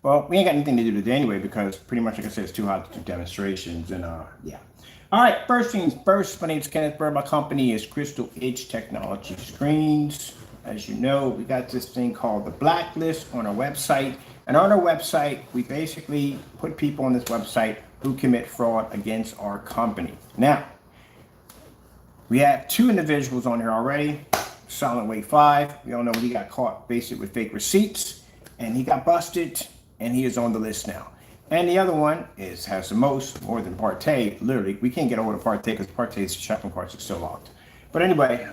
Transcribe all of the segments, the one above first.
Well, we ain't got anything to do today anyway because pretty much, like I said, it's too hot to do demonstrations and yeah. All right, first things first, my name is Kenneth Bird. My company is Crystal Edge Technology Screens. As you know, we got this thing called the Blacklist on our website. And on our website, we basically put people on this website who commit fraud against our company. Now, we have 2 individuals on here already. Silent Way 5. We all know he got caught basically with fake receipts and he got busted and he is on the list now. And the other one has the most, more than Partey. Literally, we can't get over to Partey because Partey's shopping carts are still locked. But anyway,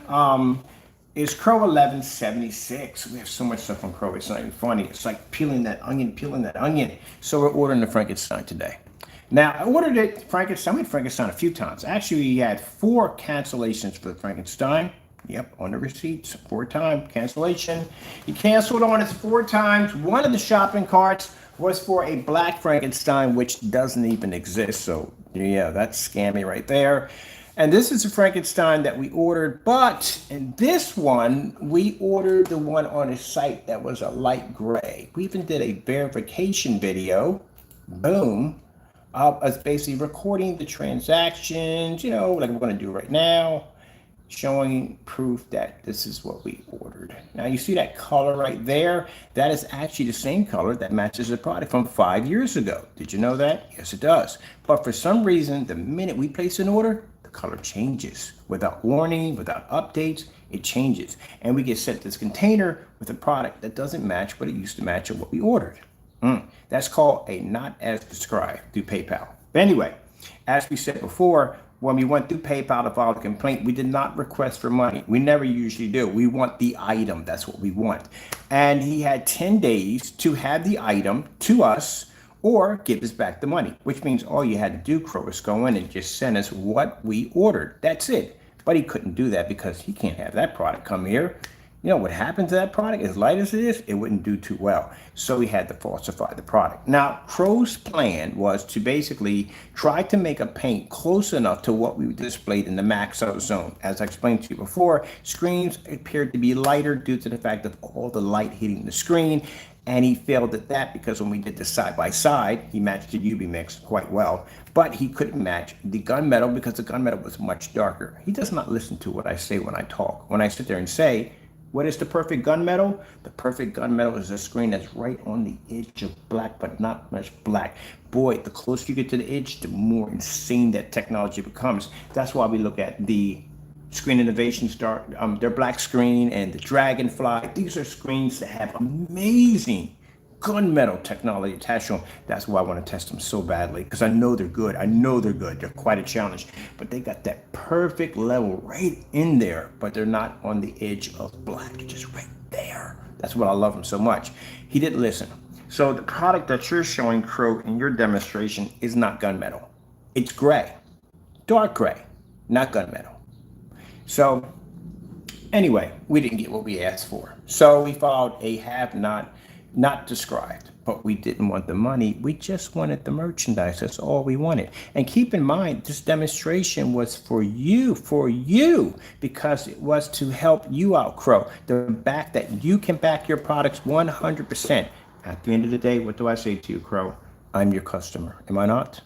is Crow1176. We have so much stuff on Crow, it's not even funny. It's like peeling that onion. So we're ordering the Frankenstein today. Now, I ordered it, Frankenstein. I made Frankenstein a few times. Actually, we had 4 cancellations for the Frankenstein. Yep, on the receipts, 4 times cancellation. He canceled on us 4 times. One of the shopping carts was for a black Frankenstein, which doesn't even exist. So yeah, that's scammy right there. And this is a Frankenstein that we ordered, but in this one, we ordered the one on a site that was a light gray. We even did a verification video, boom, of us basically recording the transactions, you know, like we're gonna do right now, showing proof that this is what we ordered. Now you see that color right there? That is actually the same color that matches the product from 5 years ago. Did you know that? Yes, it does. But for some reason, the minute we place an order, the color changes. Without warning, without updates, it changes. And we get sent this container with a product that doesn't match what it used to match or what we ordered. That's called a not as described through PayPal. But anyway, as we said before, when we went through PayPal to file the complaint, we did not request for money. We never usually do. We want the item. That's what we want. And he had 10 days to have the item to us or give us back the money, which means all you had to do, Crow, is go in and just send us what we ordered. That's it. But he couldn't do that because he can't have that product come here. You know what happened to that product? As light as it is, it wouldn't do too well. So he had to falsify the product. Now, Crow's plan was to basically try to make a paint close enough to what we displayed in the max out zone. As I explained to you before, screens appeared to be lighter due to the fact of all the light hitting the screen. And he failed at that because when we did the side-by-side, he matched the UV mix quite well, but he couldn't match the gunmetal because the gunmetal was much darker. He does not listen to what I say when I talk. When I sit there and say, what is the perfect gunmetal? The perfect gunmetal is a screen that's right on the edge of black, but not much black. Boy, the closer you get to the edge, the more insane that technology becomes. That's why we look at the Screen Innovation Star, their black screen, and the Dragonfly. These are screens that have amazing gunmetal technology attached to them. That's why I want to test them so badly, because I know they're good. I know they're good. They're quite a challenge, but they got that perfect level right in there, but they're not on the edge of black. They're just right there. That's what I love them so much. He didn't listen. So the product that you're showing, Crow, in your demonstration is not gunmetal. It's gray, dark gray, not gunmetal. So anyway, we didn't get what we asked for. So we filed a have not described, but we didn't want the money. We just wanted the merchandise. That's all we wanted. And keep in mind, this demonstration was for you, because it was to help you out, Crow. The back that you can back your products 100%. At the end of the day, what do I say to you, Crow? I'm your customer. Am I not?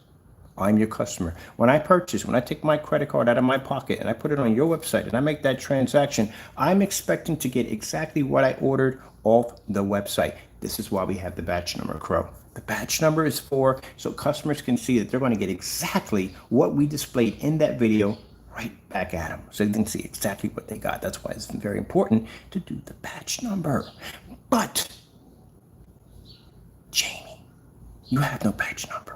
I'm your customer. When I take my credit card out of my pocket and I put it on your website and I make that transaction, I'm expecting to get exactly what I ordered off the website. This is why we have the batch number, Crow. The batch number is so customers can see that they're going to get exactly what we displayed in that video right back at them. So they can see exactly what they got. That's why it's very important to do the batch number. But, Jamie, you have no batch number.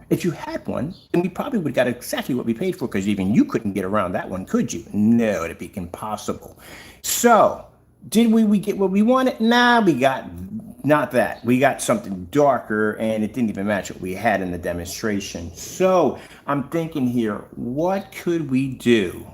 If you had one, then we probably would have got exactly what we paid for, because even you couldn't get around that one, could you? No, it'd be impossible. So, did we get what we wanted? Nah, we got not that. We got something darker, and it didn't even match what we had in the demonstration. So, I'm thinking here, what could we do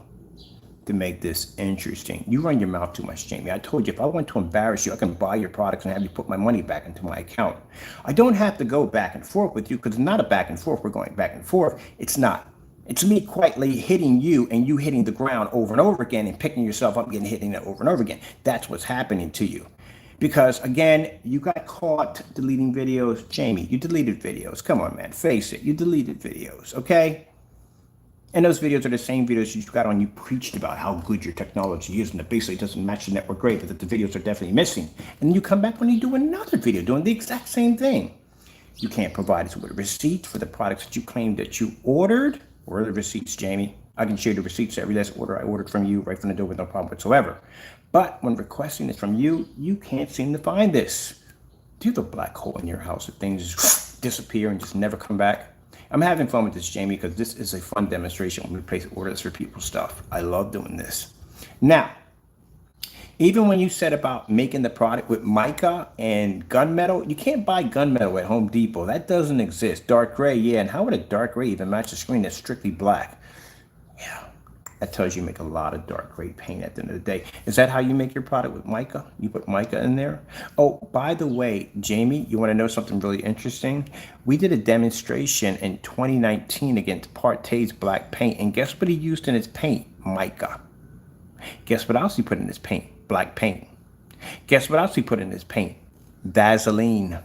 to make this interesting? You run your mouth too much, Jamie. I told you, if I want to embarrass you, I can buy your products and have you put my money back into my account. I don't have to go back and forth with you, because it's not a back and forth. We're going back and forth. It's not. It's me quietly hitting you and you hitting the ground over and over again and picking yourself up and getting hitting that over and over again. That's what's happening to you. Because again, you got caught deleting videos. Jamie, you deleted videos. Come on, man, face it. You deleted videos, okay? And those videos are the same videos you got on. You preached about how good your technology is, and it basically doesn't match the network grade, but that the videos are definitely missing. And then you come back when you do another video doing the exact same thing. You can't provide us with a receipt for the products that you claim that you ordered. Where are the receipts, Jamie? I can share the receipts every last order I ordered from you right from the door with no problem whatsoever. But when requesting this from you, you can't seem to find this. Do you have a black hole in your house that things just disappear and just never come back? I'm having fun with this, Jamie, because this is a fun demonstration when we place orders for people's stuff. I love doing this. Now, even when you said about making the product with mica and gunmetal, you can't buy gunmetal at Home Depot. That doesn't exist. Dark gray, yeah. And how would a dark gray even match a screen that's strictly black? Yeah, that tells you make a lot of dark gray paint at the end of the day. Is that how you make your product with mica? You put mica in there? Oh, by the way, Jamie, you want to know something really interesting? We did a demonstration in 2019 against Partey's black paint, and guess what he used in his paint? Mica. Guess what else he put in his paint? Black paint. Guess what else we put in this paint? Vaseline.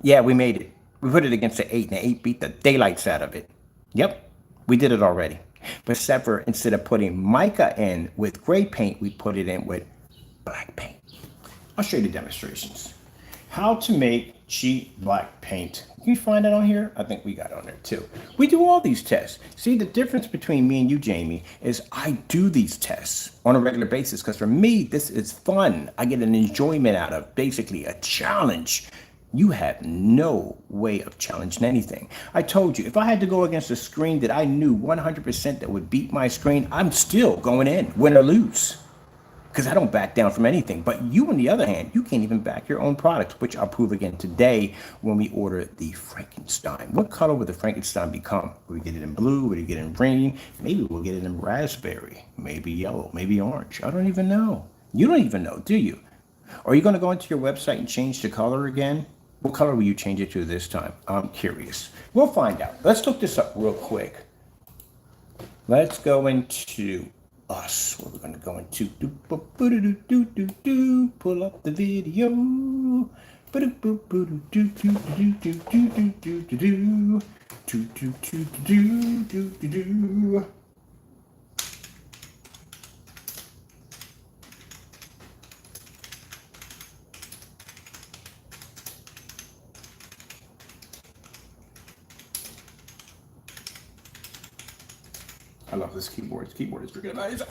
Yeah, we made it. We put it against the 8, and the 8 beat the daylights out of it. Yep, we did it already. But instead of putting mica in with gray paint, we put it in with black paint. I'll show you the demonstrations. How to make cheap black paint. Can you find that on here? I think we got it on there too. We do all these tests. See, the difference between me and you, Jamie, is I do these tests on a regular basis because for me, this is fun. I get an enjoyment out of basically a challenge. You have no way of challenging anything. I told you, if I had to go against a screen that I knew 100% that would beat my screen, I'm still going in, win or lose. Because I don't back down from anything. But you, on the other hand, you can't even back your own product, which I'll prove again today when we order the Frankenstein. What color would the Frankenstein become? Will we get it in blue? Will we get it in green? Maybe we'll get it in raspberry, maybe yellow, maybe orange. I don't even know. You don't even know, do you? Are you going to go into your website and change the color again? What color will you change it to this time? I'm curious. We'll find out. Let's look this up real quick. Let's go into us. What we're going to go into. Pull up the video. I love this keyboard. This keyboard is freaking amazing.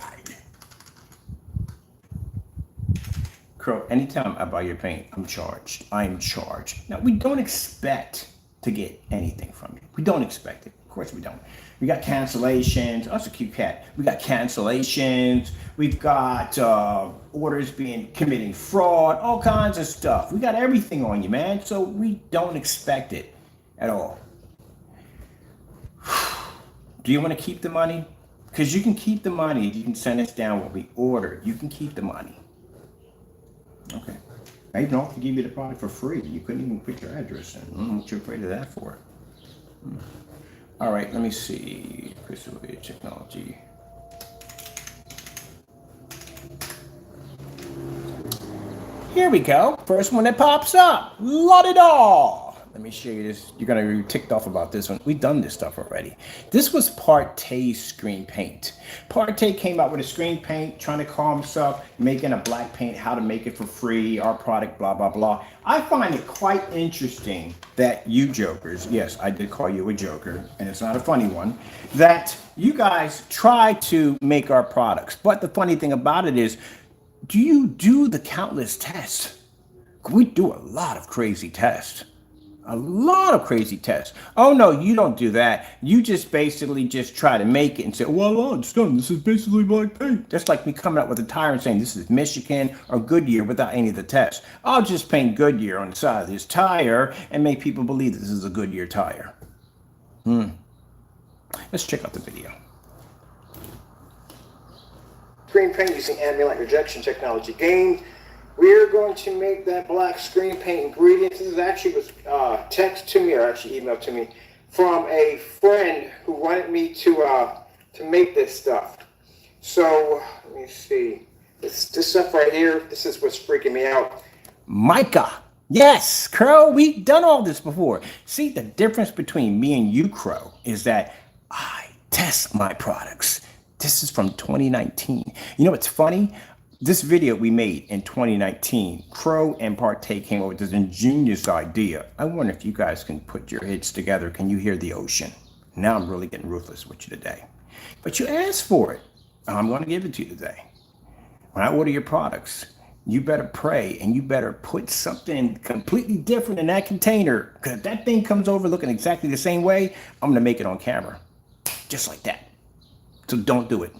Crow, anytime I buy your paint, I'm charged. I'm charged. Now, we don't expect to get anything from you. We don't expect it. Of course we don't. We got cancellations. Oh, that's a cute cat. We got cancellations. We've got orders committing fraud, all kinds of stuff. We got everything on you, man. So we don't expect it at all. Do you want to keep the money? Because you can keep the money. You can send us down what we ordered. You can keep the money. Okay. I even offered to give you the product for free. You couldn't even put your address in. What you afraid of that for? All right, let me see. Crystal Technology. Here we go. First one that pops up. La-di-da! Let me show you this. You're going to be ticked off about this one. We've done this stuff already. This was Partey's screen paint. Partey came out with a screen paint, trying to call himself making a black paint, how to make it for free, our product, blah, blah, blah. I find it quite interesting that you jokers, yes, I did call you a joker, and it's not a funny one, that you guys try to make our products. But the funny thing about it is, do you do the countless tests? We do a lot of crazy tests. A lot of crazy tests. Oh no, you don't do that. You just basically just try to make it and say, well, it's done. This is basically black paint. That's like me coming up with a tire and saying this is Michigan or Goodyear without any of the tests. I'll just paint Goodyear on the side of this tire and make people believe this is a Goodyear tire. Let's check out the video. Screen paint using ambient light rejection technology gained. We're going to make that black screen paint ingredients. This is actually was text to me, or actually emailed to me, from a friend who wanted me to make this stuff. So let me see. This stuff right here. This is what's freaking me out. mica. Yes, Crow, we've done all this before. See, the difference between me and you, Crow, is that I test my products. This is from 2019. You know what's funny? This video we made in 2019, Crow and Partey came up with this ingenious idea. I wonder if you guys can put your heads together. Can you hear the ocean? Now I'm really getting ruthless with you today. But you asked for it. I'm going to give it to you today. When I order your products, you better pray and you better put something completely different in that container, because if that thing comes over looking exactly the same way, I'm going to make it on camera. Just like that. So don't do it.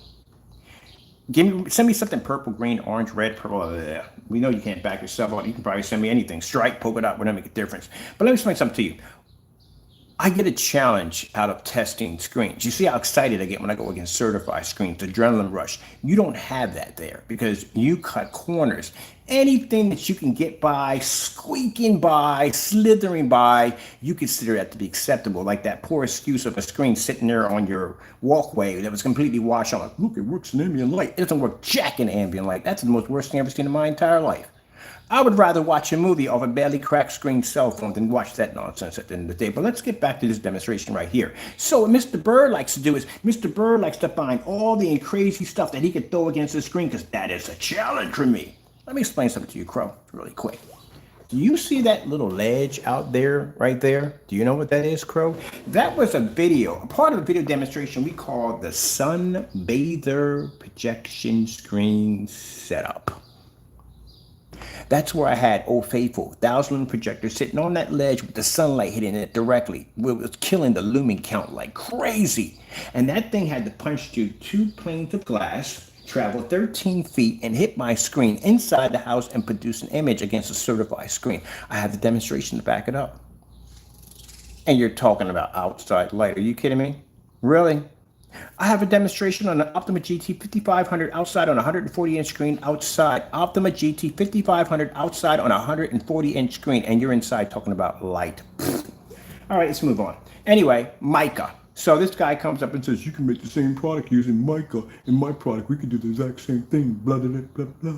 Send me something purple, green, orange, red, purple. We know you can't back yourself out. You can probably send me anything. Stripe, polka dot, whatever, make a difference. But let me explain something to you. I get a challenge out of testing screens. You see how excited I get when I go against certified screens, the adrenaline rush. You don't have that there because you cut corners. Anything that you can get by, squeaking by, slithering by, you consider that to be acceptable. Like that poor excuse of a screen sitting there on your walkway that was completely washed out. Like, look, it works in ambient light. It doesn't work jack in ambient light. That's the most worst thing I've ever seen in my entire life. I would rather watch a movie off a badly cracked screen cell phone than watch that nonsense at the end of the day. But let's get back to this demonstration right here. So what Mr. Bird likes to do is, Mr. Bird likes to find all the crazy stuff that he could throw against the screen because that is a challenge for me. Let me explain something to you, Crow, really quick. Do you see that little ledge out there, right there? Do you know what that is, Crow? That was a video, a part of a video demonstration we called the Sun Bather Projection Screen Setup. That's where I had Old Faithful, 1,000 projector sitting on that ledge with the sunlight hitting it directly. It was killing the lumen count like crazy. And that thing had to punch through 2 planes of glass, travel 13 feet, and hit my screen inside the house and produce an image against a certified screen. I have the demonstration to back it up. And you're talking about outside light. Are you kidding me? Really? I have a demonstration on an Optima GT 5500 outside on a 140-inch screen outside. Optima GT 5500 outside on a 140-inch screen, and you're inside talking about light. All right, let's move on. Anyway, mica. So this guy comes up and says, you can make the same product using mica. In my product, we can do the exact same thing, blah, blah, blah, blah.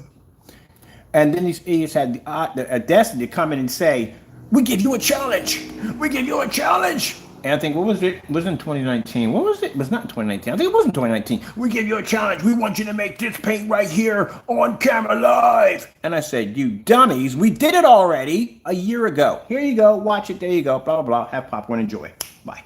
And then he's had the audacity to come in and say, we give you a challenge. We give you a challenge. And I think, what was it? It was in 2019. What was it? It was not in 2019. I think it was in 2019. We give you a challenge. We want you to make this paint right here on camera live. And I said, you dummies, we did it already a year ago. Here you go. Watch it. There you go. Blah, blah, blah. Have popcorn. Enjoy. Bye.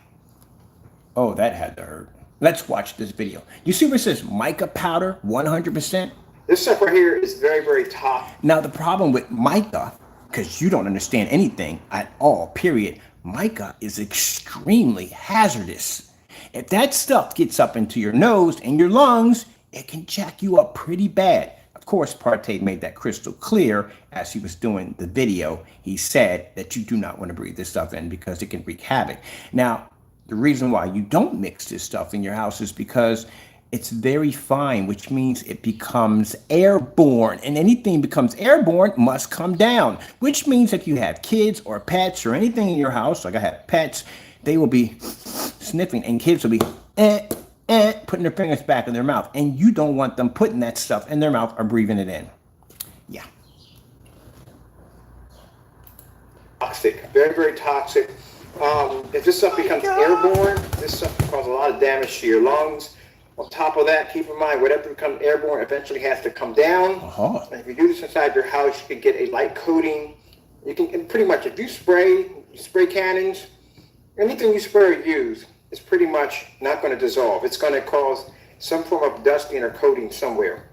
Oh, that had to hurt. Let's watch this video. You see where it says mica powder 100%? This stuff right here is very, very tough. Now, the problem with mica, because you don't understand anything at all, period, mica is extremely hazardous. If that stuff gets up into your nose and your lungs, it can jack you up pretty bad. Of course, Partey made that crystal clear as he was doing the video. He said that you do not want to breathe this stuff in because it can wreak havoc. Now, the reason why you don't mix this stuff in your house is because it's very fine, which means it becomes airborne, and anything becomes airborne must come down, which means if you have kids or pets or anything in your house, like I have pets, they will be sniffing, and kids will be putting their fingers back in their mouth, and you don't want them putting that stuff in their mouth or breathing it in. Yeah. Toxic, very, very toxic. If this stuff becomes airborne, this stuff can cause a lot of damage to your lungs. On top of that, keep in mind, whatever becomes airborne eventually has to come down. And if you do this inside your house, you can get a light coating. You can pretty much, if you spray cannons, anything you spray or use, it's pretty much not going to dissolve. It's going to cause some form of dusting or coating somewhere.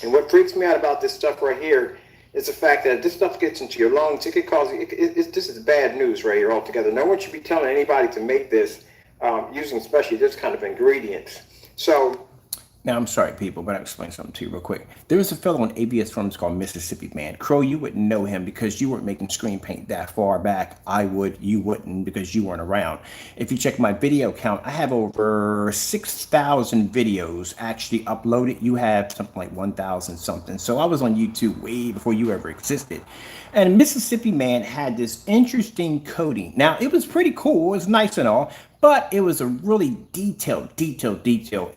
And what freaks me out about this stuff right here is the fact that if this stuff gets into your lungs, it could cause, this is bad news right here altogether. No one should be telling anybody to make this using especially this kind of ingredients. So, now, I'm sorry, people, but I'll explain something to you real quick. There was a fellow on ABS Films called Mississippi Man. Crow, you wouldn't know him because you weren't making screen paint that far back. I would, you wouldn't, because you weren't around. If you check my video count, I have over 6,000 videos actually uploaded. You have something like 1,000 something. So I was on YouTube way before you ever existed. And Mississippi Man had this interesting coating. Now, it was pretty cool. It was nice and all. But it was a really detailed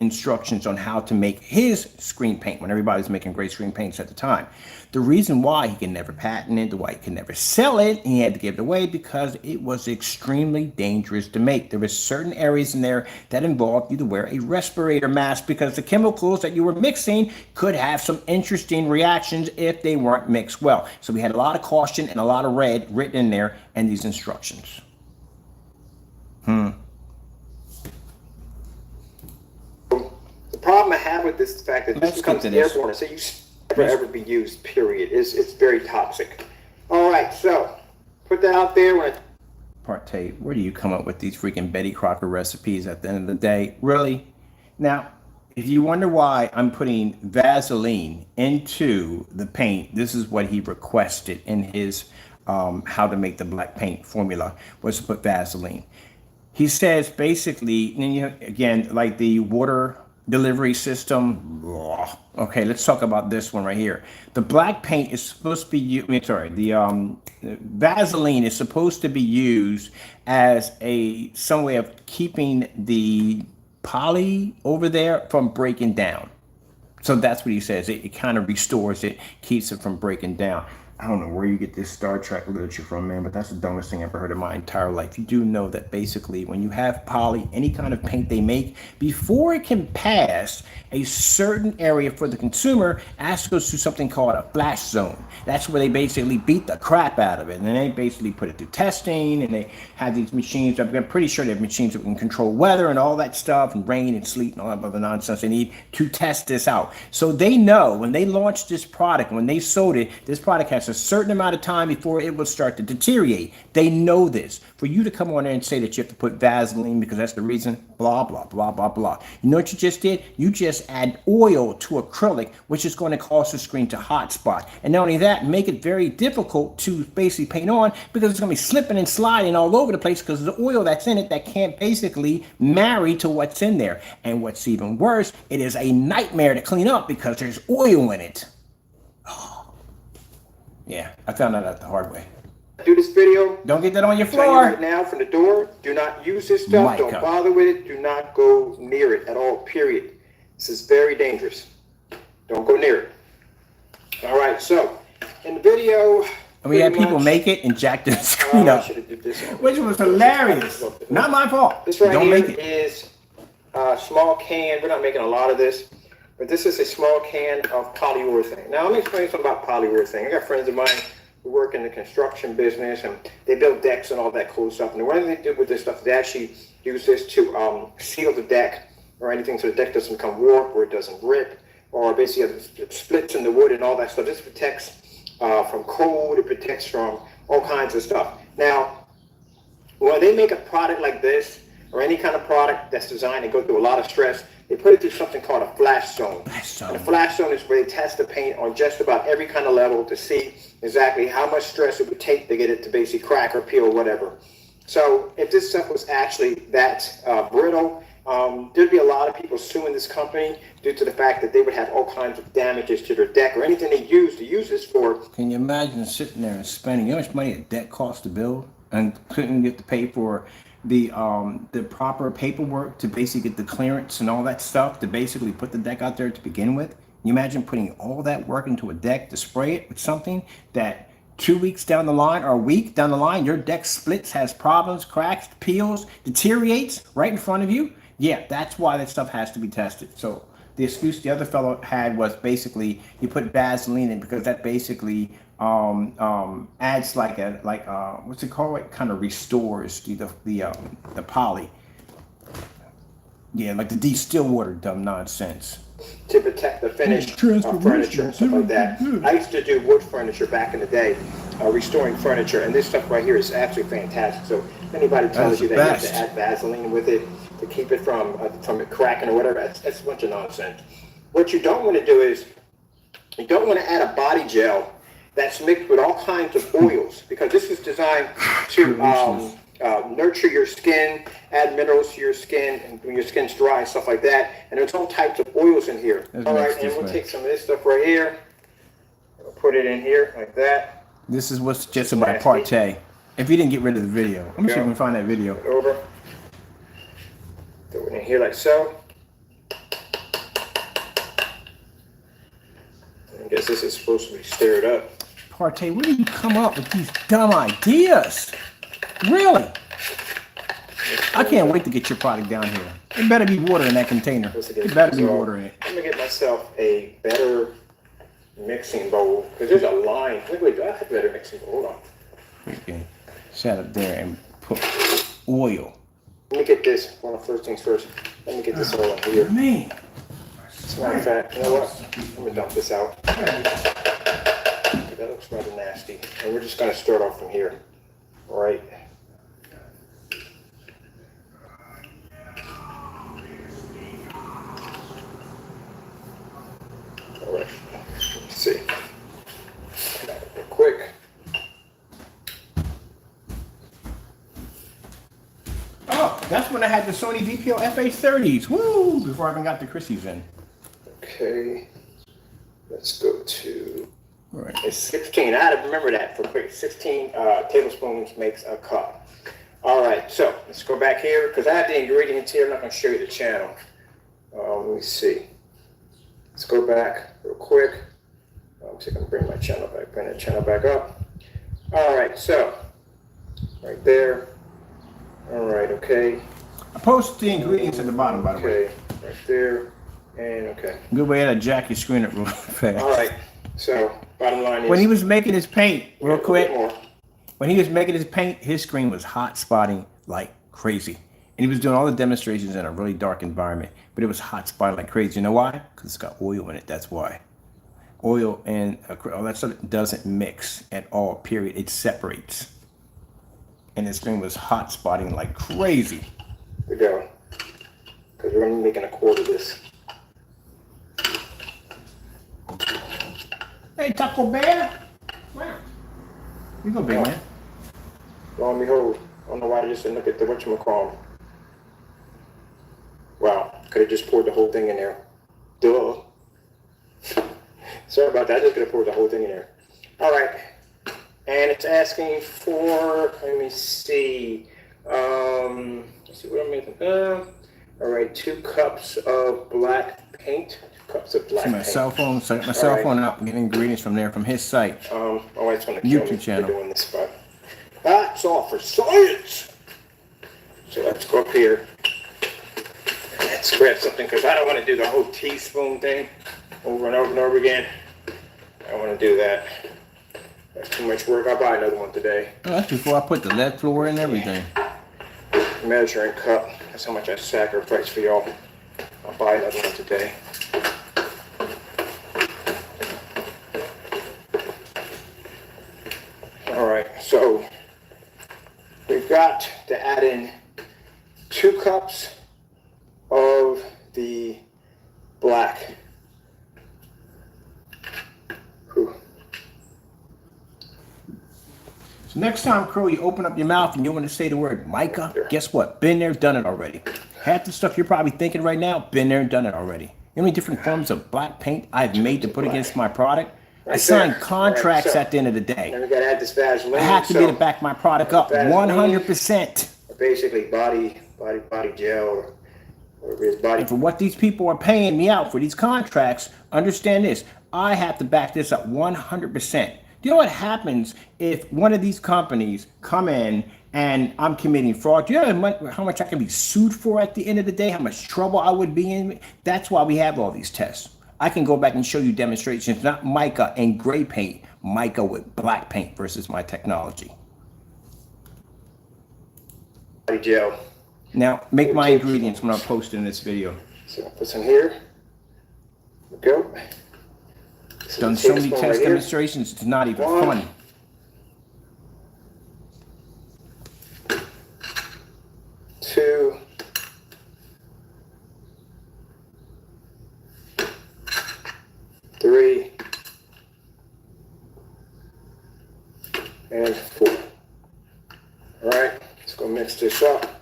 instructions on how to make his screen paint when everybody was making great screen paints at the time. The reason why he can never patent it, why he can never sell it, and he had to give it away because it was extremely dangerous to make. There were certain areas in there that involved you to wear a respirator mask because the chemicals that you were mixing could have some interesting reactions if they weren't mixed well. So we had a lot of caution and a lot of red written in there and these instructions. The problem I have with this is the fact that this becomes airborne, so you never ever be used, period. It's very toxic. All right, so put that out there. Partay, where do you come up with these freaking Betty Crocker recipes at the end of the day? Really? Now, if you wonder why I'm putting Vaseline into the paint, this is what he requested in his how to make the black paint formula, was to put Vaseline. He says basically, and you know, again, like the water delivery system. Okay, let's talk about this one right here. The black paint is supposed to be the Vaseline is supposed to be used as some way of keeping the poly over there from breaking down. So that's what he says. It kind of restores it, keeps it from breaking down. I don't know where you get this Star Trek literature from, man, but that's the dumbest thing I've ever heard in my entire life. You do know that basically when you have poly, any kind of paint they make, before it can pass a certain area for the consumer, it has to go through something called a flash zone. That's where they basically beat the crap out of it. And then they basically put it through testing, and they have these machines. I'm pretty sure they have machines that can control weather and all that stuff, and rain and sleet and all that other nonsense they need to test this out. So they know when they launched this product, when they sold it, this product has a certain amount of time before it will start to deteriorate. They know this. For you to come on there and say that you have to put Vaseline because that's the reason, blah, blah, blah, blah, blah. You know what you just did? You just add oil to acrylic, which is going to cause the screen to hotspot. And not only that, make it very difficult to basically paint on because it's going to be slipping and sliding all over the place because of the oil that's in it that can't basically marry to what's in there. And what's even worse, it is a nightmare to clean up because there's oil in it. Yeah, I found that out the hard way. Do this video. Don't get that on your I'm telling floor. you right now from the door. Do not use this stuff. Don't bother with it. Do not go near it at all, period. This is very dangerous. Don't go near it. All right, so in the video... And we had people make it and jack the screen up, which was hilarious. Not my fault. This right here is a small can. We're not making a lot of this. But this is a small can of polyurethane. Now, let me explain something about polyurethane. I got friends of mine who work in the construction business, and they build decks and all that cool stuff. And the one thing they do with this stuff, they actually use this to seal the deck or anything so the deck doesn't become warped or it doesn't rip, or basically it splits in the wood and all that stuff. This protects from cold, it protects from all kinds of stuff. Now, when they make a product like this, or any kind of product that's designed to go through a lot of stress, they put it through something called a flash zone. And a flash zone is where they test the paint on just about every kind of level to see exactly how much stress it would take to get it to basically crack or peel or whatever. So if this stuff was actually that brittle, there'd be a lot of people suing this company due to the fact that they would have all kinds of damages to their deck or anything they use this for. Can you imagine sitting there and spending, you know how much money a deck costs to build and couldn't get to pay for the proper paperwork to basically get the clearance and all that stuff to basically put the deck out there to begin with? You imagine putting all that work into a deck to spray it with something that 2 weeks down the line or a week down the line, your deck splits, has problems, cracks, peels, deteriorates right in front of you? Yeah, that's why that stuff has to be tested. So the excuse the other fellow had was basically you put Vaseline in because that basically adds what's it called? It kind of restores the poly. Yeah, like the de-still water dumb nonsense. To protect the finish of furniture and stuff like that. I used to do wood furniture back in the day, restoring furniture, and this stuff right here is absolutely fantastic. So if anybody tells you that you have to add Vaseline with it to keep it from it cracking or whatever, that's a bunch of nonsense. What you don't want to do is you don't want to add a body gel that's mixed with all kinds of oils, because this is designed to nurture your skin, add minerals to your skin, and when your skin's dry and stuff like that. And there's all types of oils in here. All right, and we'll take some of this stuff right here. We'll put it in here like that. This is what's just about Partay. If you didn't get rid of the video, let me see if we can find that video. Over. Throw it in here like so. I guess this is supposed to be stirred up. Partey, where do you come up with these dumb ideas? Really? I can't wait to get your product down here. It better be water in that container. It better be water in it. I'm gonna get myself a better mixing bowl because there's a line. Wait, do I have a better mixing bowl? Hold on. You can set up there and put oil. Let me get this. One of the first things first. Let me get this all in here. Man. As a matter of fact, you know what? Let me dump this out. That looks rather nasty. And we're just gonna start off from here. All right. All right. Let's see. Real quick. Oh, that's when I had the Sony DPO FA30s. Woo! Before I even got the Chrissy's in. Okay. Let's go to. All right. It's 16. I had to remember that for quick. 16 tablespoons makes a cup. All right, so let's go back here because I have the ingredients here. I'm not going to show you the channel. Let me see. Let's go back real quick. I'm just going to bring my channel back, bring that channel back up. All right, so right there. All right, okay. I post the ingredients at the bottom, by the way. Okay, right there, and okay. Good way to jack your screen up real fast. All right, so bottom line is. When he was making his paint, real quick. More. When he was making his paint, his screen was hot spotting like crazy. And he was doing all the demonstrations in a really dark environment, but it was hot spotting like crazy. You know why? Because it's got oil in it, that's why. Oil and all that stuff doesn't mix at all, period. It separates. And his screen was hot spotting like crazy. Here we go. Because we're going to be making a quart of this. Hey, Taco Bear. Wow. You go, big man. Lo and behold, I don't know why I just didn't look at the whatchamacallit. Wow, could have just poured the whole thing in there. Duh. Sorry about that, I just could have poured the whole thing in there. All right, and it's asking for, let me see. Let's see what I'm making. All right, 2 cups of black paint. 2 cups of black paint. My cell phone, set my cell phone up and get ingredients from there, from his site. Oh, it's going to kill YouTube me channel. for doing this, but that's all for science. So let's go up here. Let's grab something because I don't want to do the whole teaspoon thing over and over and over again. I don't want to do that. That's too much work. I'll buy another one today. Oh, that's before I put the lead floor and everything. Measuring cup. That's how much I sacrifice for y'all. I'll buy another one today. All right, so we've got to add in 2 cups of the black. Whew. So next time, Crow, you open up your mouth and you want to say the word mica, guess what? Been there, done it already. Half the stuff you're probably thinking right now, been there and done it already. You know how many different forms of black paint I've made to put against my product? I signed contracts at the end of the day. Then we got to add this Vaseline. I have to be to back my product up 100%. Basically, body gel, or his body. And for what these people are paying me out for these contracts, understand this: I have to back this up 100%. Do you know what happens if one of these companies come in and I'm committing fraud? Do you know how much I can be sued for at the end of the day? How much trouble I would be in? That's why we have all these tests. I can go back and show you demonstrations, not mica and gray paint, mica with black paint versus my technology. Body gel. Now, make my ingredients when I post in this video. So put some here. There we go. Done so many test demonstrations, it's not even funny. 2. 3. And 4. All right, let's go mix this up.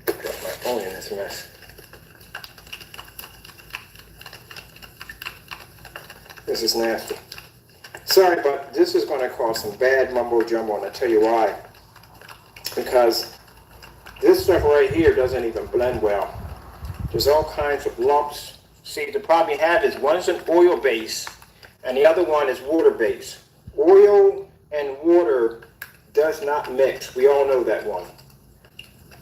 Got my phone in this mess. This is nasty. Sorry, but this is going to cause some bad mumbo jumbo, and I'll tell you why. Because This stuff right here doesn't even blend well. There's all kinds of lumps. See, the problem you have is one is an oil base and the other one is water base. Oil and water does not mix. We all know that one.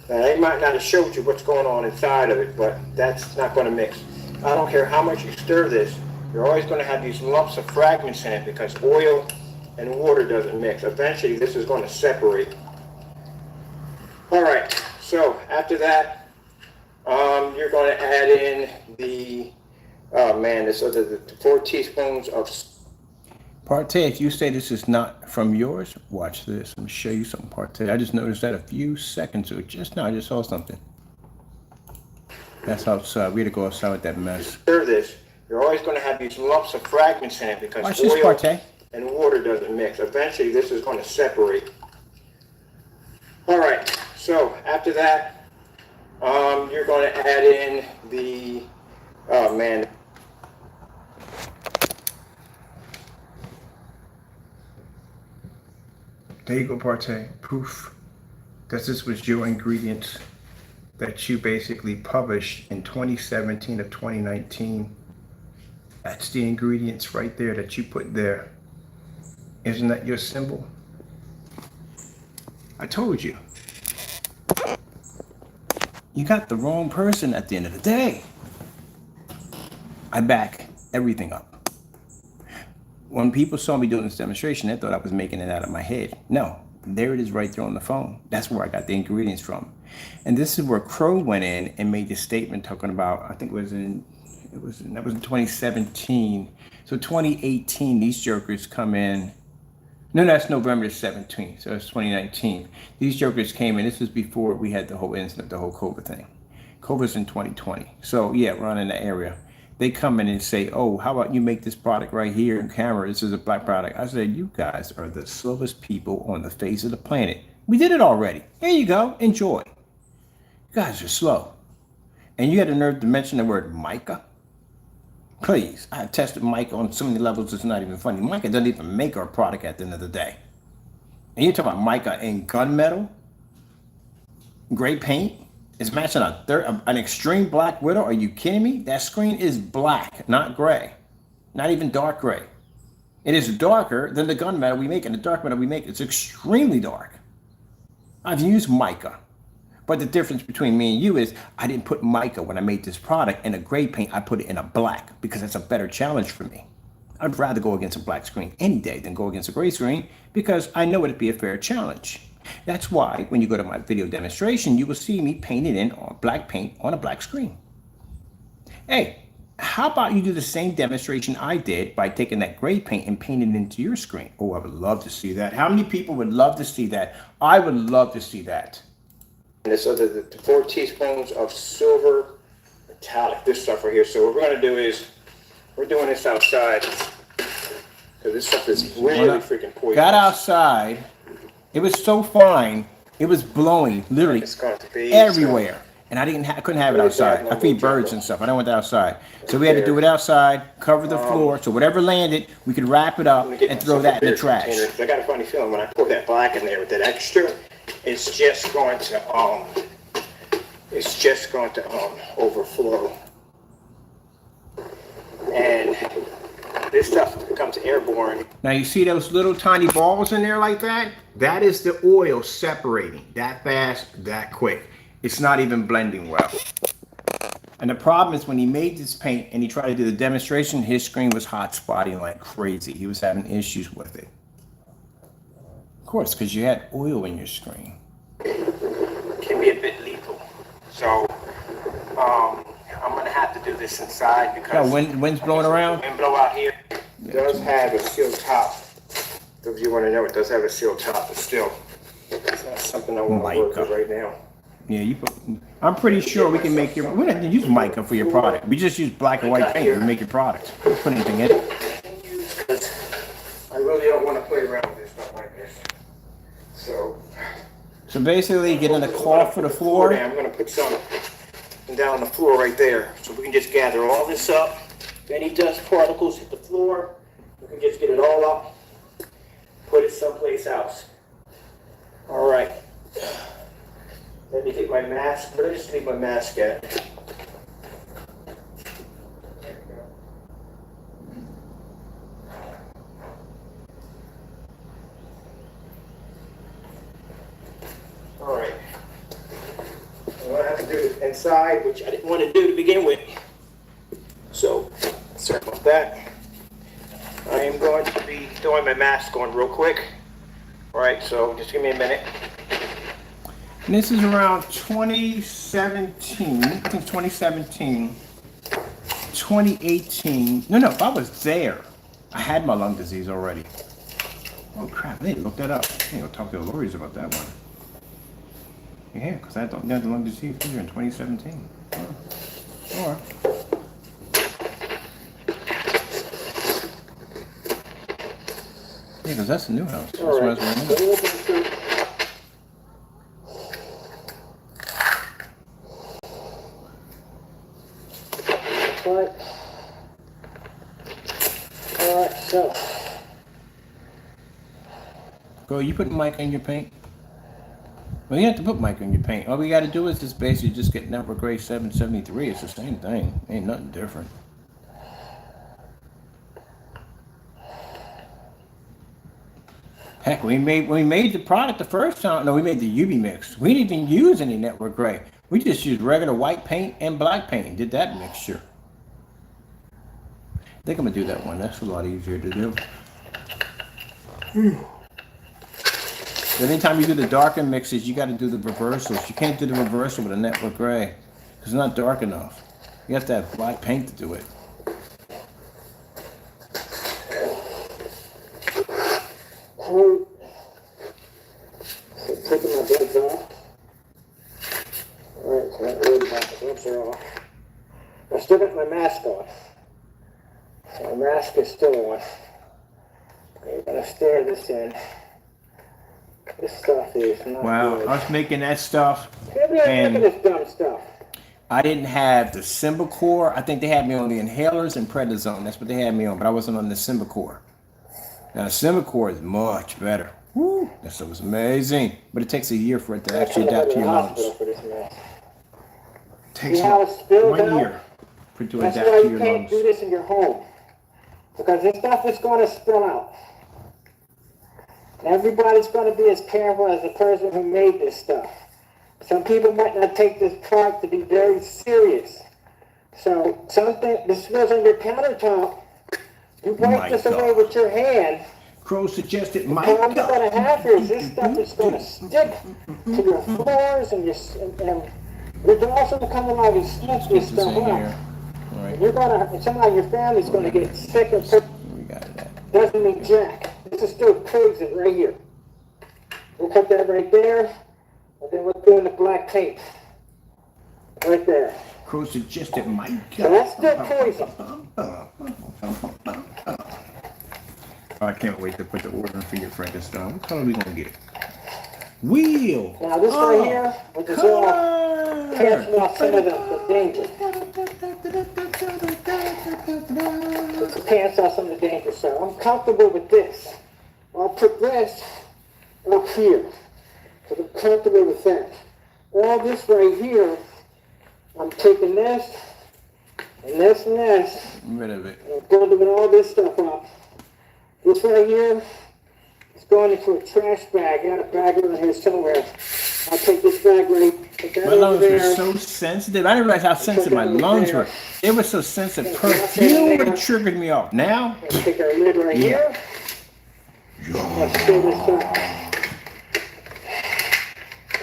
Now, they might not have showed you what's going on inside of it, but that's not going to mix. I don't care how much you stir this, you're always going to have these lumps of fragments in it because oil and water doesn't mix. Eventually, this is going to separate. All right, so after that, you're going to add in the, the 4 teaspoons of... Partey, if you say this is not from yours, watch this. Let me show you something, Partey. I just noticed that a few seconds ago. Just now, I just saw something. That's outside. We had to go outside with that mess. Stir this. You're always going to have these lumps of fragments in it because watch this, Partey. And water doesn't mix. Eventually, this is going to separate. All right. So after that, you're going to add in the, There you go, Partey. Poof. This was your ingredients that you basically published in 2017 of 2019. That's the ingredients right there that you put there. Isn't that your symbol? I told you. You got the wrong person at the end of the day. I back everything up. When people saw me doing this demonstration, they thought I was making it out of my head. No, there it is right there on the phone. That's where I got the ingredients from. And this is where Crow went in and made this statement talking about, I think that was in 2017. So 2018, these jokers come in. No, that's November 17th. So it's 2019. These jokers came in. This was before we had the whole incident, the whole COVID thing. COVID's in 2020. So yeah, we're in the area. They come in and say, oh, how about you make this product right here in camera? This is a black product. I said, you guys are the slowest people on the face of the planet. We did it already. Here you go. Enjoy. You guys are slow. And you had the nerve to mention the word mica? Please. I have tested mica on so many levels, it's not even funny. Mica doesn't even make our product at the end of the day. And you're talking about mica in gunmetal? Gray paint? It's matching an extreme black widow. Are you kidding me? That screen is black, not gray. Not even dark gray. It is darker than the gunmetal we make, and the dark metal we make is extremely dark. I've used mica. But the difference between me and you is I didn't put mica when I made this product in a gray paint. I put it in a black because that's a better challenge for me. I'd rather go against a black screen any day than go against a gray screen because I know it'd be a fair challenge. That's why when you go to my video demonstration, you will see me painted in on black paint on a black screen. Hey, how about you do the same demonstration I did by taking that gray paint and painting it into your screen? Oh, I would love to see that. How many people would love to see that? I would love to see that. And so the 4 teaspoons of silver metallic, this stuff right here. So what we're going to do is, we're doing this outside because this stuff is really freaking poisonous. Got outside. It was so fine. It was blowing literally everywhere. And I couldn't have it outside. I feed birds and stuff. I don't want that outside. So we had to do it outside, cover the floor. So whatever landed, we could wrap it up and throw that in the trash. I got a funny feeling when I pour that black in there with that extra, it's just going to overflow. And this stuff becomes airborne. Now you see those little tiny balls in there like that? That is the oil separating that fast, that quick. It's not even blending well. And the problem is when he made this paint and he tried to do the demonstration, his screen was hot spotting like crazy. He was having issues with it. Of course, because you had oil in your screen. It can be a bit lethal. So I'm going to have to do this inside because wind's blowing around. Wind blow out here. It does have a sealed top. If you want to know, it does have a sealed top, but still, it's not something I want to work with right now. Yeah, I'm pretty sure we can make we don't have to use mica for your product. We just use black and white paint to make your product. Don't put anything in it. Because I really don't want to play around with this stuff like this. So basically, get in the cloth for the floor. I'm going to put some down on the floor right there, so we can just gather all this up. If any dust particles hit the floor, we can just get it all up, put it someplace else. All right. Let me get my mask. Where did I just leave my mask at? All right. What I have to do is inside, which I didn't want to do to begin with. So, sorry about that. I am going to be throwing my mask on real quick. All right, so just give me a minute. And this is around 2017, I think 2017, 2018. No, I was there. I had my lung disease already. Oh crap, I need to look that up. I need to talk to the lawyers about that one. Yeah, because I had the lung disease here in 2017. Or yeah, because that's the new house. That's what I was running. Alright, so. Go, you put mic on your paint? Well, you have to put mic on your paint. All we got to do is just basically just get network Gray 773. It's the same thing. Ain't nothing different. Heck, when we made the product the first time, no, we made the UV mix. We didn't even use any network gray. We just used regular white paint and black paint and did that mixture. I think I'm gonna do that one. That's a lot easier to do. Anytime you do the darker mixes, you got to do the reversals. You can't do the reversal with a network gray because it's not dark enough. You have to have black paint to do it. Taking my gloves off. Alright, so that really my gloves are off. I still got my mask on. So my mask is still on. I'm gonna stir this in. This stuff is not good. I was making that stuff. Look at this dumb stuff. I didn't have the Symbicort. I think they had me on the inhalers and prednisone. That's what they had me on, but I wasn't on the Symbicort. Now, the Symbicort is much better. Woo, that stuff was amazing. But it takes a year for it to actually adapt to your lungs. It takes 1 year for it to adapt to your lungs. That's why you can't do this in your home. Because this stuff is going to spill out. Everybody's going to be as careful as the person who made this stuff. Some people might not take this product to be very serious. So this goes on your countertop. You wipe this away with your hand. Crow suggested my God. What I'm going to have here is this stuff is going to stick to your floors and there's also come along and sneak this stuff out. Right. You're going to, somehow your family's going to get sick of it. Doesn't mean jack. This is still poison right here. We'll put that right there, and then we're doing the black paint. Right there. Crow suggested my God. So that's still poison. I can't wait to put the order in for your Frankenstein. What color are we going to get? Wheel! Now this right here, which is all canceling off some of the danger. Let's cancel off some of the danger. So I'm comfortable with this. I'll put this up here. So I'm comfortable with that. All this right here, I'm taking this, and this, and this. Rid of it. And I'm going to get all this stuff up. This right here is going into a trash bag. I got a bag over here somewhere. I'll take this bag right, put that my lungs were so sensitive. I didn't realize how sensitive my lungs were. They were so sensitive. Perfume would have triggered me off. Now? Take our lid right here. Let's fill this up.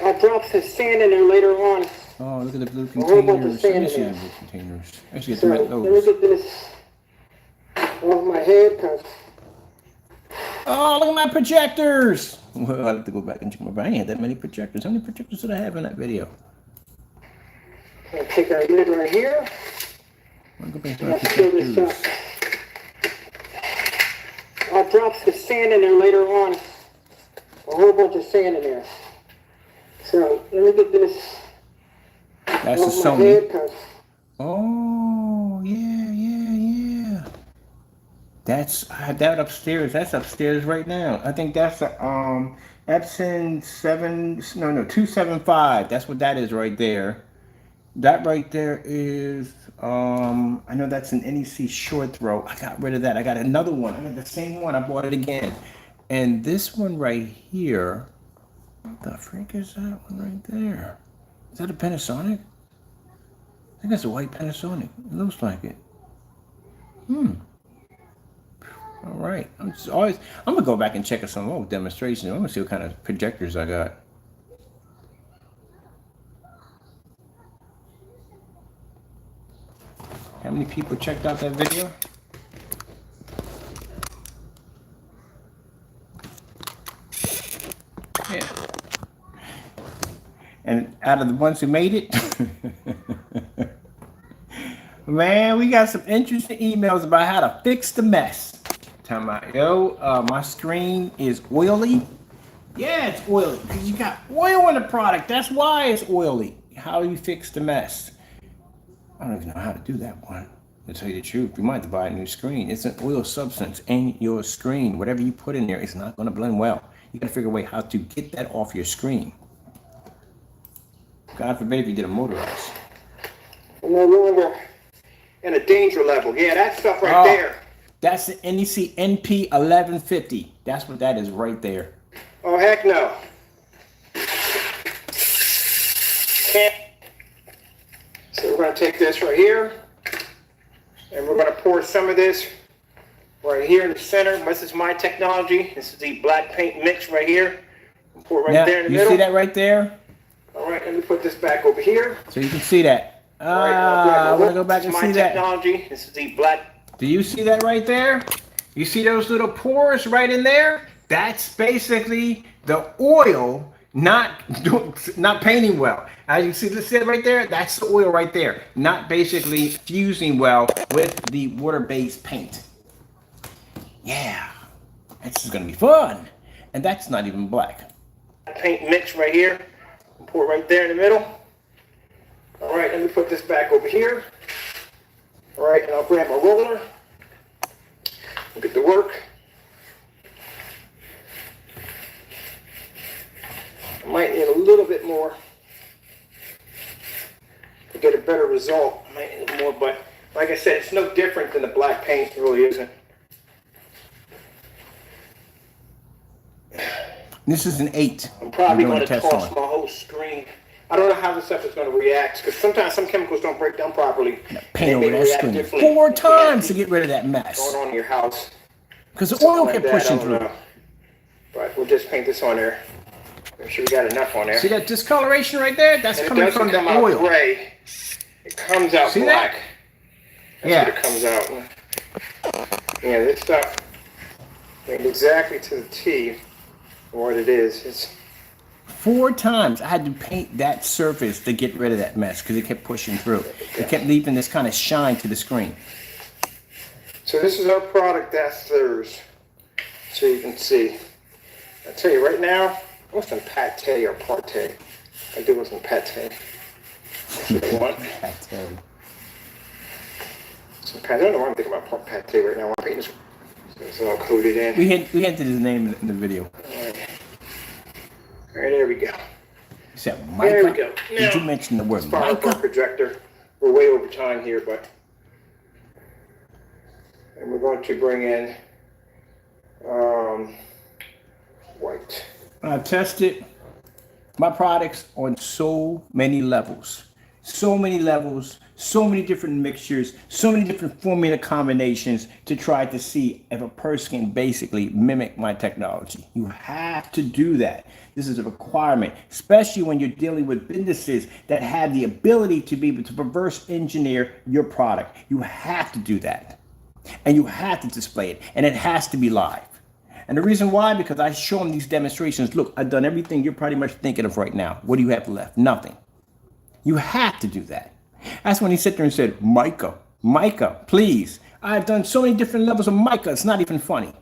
I'll drop some sand in there later on. Oh, look at the blue containers. Let me see the blue containers. Actually, get the red Let me get this over my head, because... Oh, look at my projectors! Well, I have to go back and check my brain. I had that many projectors. How many projectors did I have in that video? I'll take our lid right here. I'll go back to my Let's fill this projectors. up. I'll drop some sand in there later on. A whole bunch of sand in there. So, let me get this That's the over my head, Sony. Oh, yeah. I have that upstairs. That's upstairs right now. I think that's a Epson 275. That's what that is right there. That right there is I know that's an NEC short throw. I got rid of that. I got another one. I got the same one. I bought it again. And this one right here, what the freak is that one right there? Is that a Panasonic? I think that's a white Panasonic. It looks like it. All right. I'm gonna go back and check out some old demonstrations. I'm gonna see what kind of projectors I got. How many people checked out that video? Yeah. And out of the ones who made it, man, we got some interesting emails about how to fix the mess. Talking about, yo, my screen is oily. Yeah, it's oily because you got oil in the product. That's why it's oily. How do you fix the mess? I don't even know how to do that one. To tell you the truth, you might have to buy a new screen. It's an oil substance in your screen. Whatever you put in there, it's not going to blend well. You got to figure a way how to get that off your screen. God forbid if you did a motorized. No longer in a danger level. Yeah, that stuff right there. That's the NEC NP1150. That's what that is right there. Oh, heck no. Can't. So we're going to take this right here, and we're going to pour some of this right here in the center. This is my technology. This is the black paint mix right here. Pour right there in the middle. You see that right there? All right, let me put this back over here. So you can see that. I want to go back and see that. Technology. This is the black. Do you see that right there? You see those little pores right in there? That's basically the oil not painting well. As you see, let's see it right there. That's the oil right there, not basically fusing well with the water-based paint. Yeah, this is gonna be fun, and that's not even black. Paint mix right here. Pour it right there in the middle. All right, let me put this back over here. All right, and I'll grab my roller. We'll get to work. I might need a little bit more to get a better result. I might need more, but like I said, it's no different than the black paint. It really isn't. This is an 8. I'm probably going to toss my whole screen. I don't know how this stuff is going to react, because sometimes some chemicals don't break down properly. Paint over that screen 4 times to get rid of that mess. Going on in your house. Because the oil kept pushing through. But we'll just paint this on there. Make sure we got enough on there. See that discoloration right there? That's coming from the oil. Gray. It comes out See black. That? That's what it comes out. Yeah, this stuff made exactly to the T what it is. It's 4 times I had to paint that surface to get rid of that mess because it kept pushing through. It kept leaving this kind of shine to the screen. So this is our product, that's theirs. So you can see. I tell you right now, I want some pate or partay. I do want some pate. Pate. Some pate. I don't know why I'm thinking about pate right now. I'm painting this. It's all coated in. We hinted his name in the video. All right, there we go. You said Micah? There we go. Did you mention the word Micah? Projector. We're way over time here, but. And we're going to bring in white. I've tested my products on so many levels. So many levels, so many different mixtures, so many different formula combinations to try to see if a person can basically mimic my technology. You have to do that. This is a requirement, especially when you're dealing with businesses that have the ability to be able to reverse engineer your product. You have to do that. And you have to display it. And it has to be live. And the reason why, because I show them these demonstrations. Look, I've done everything you're pretty much thinking of right now. What do you have left? Nothing. You have to do that. That's when he sat there and said, Micah, please. I've done so many different levels of Micah. It's not even funny.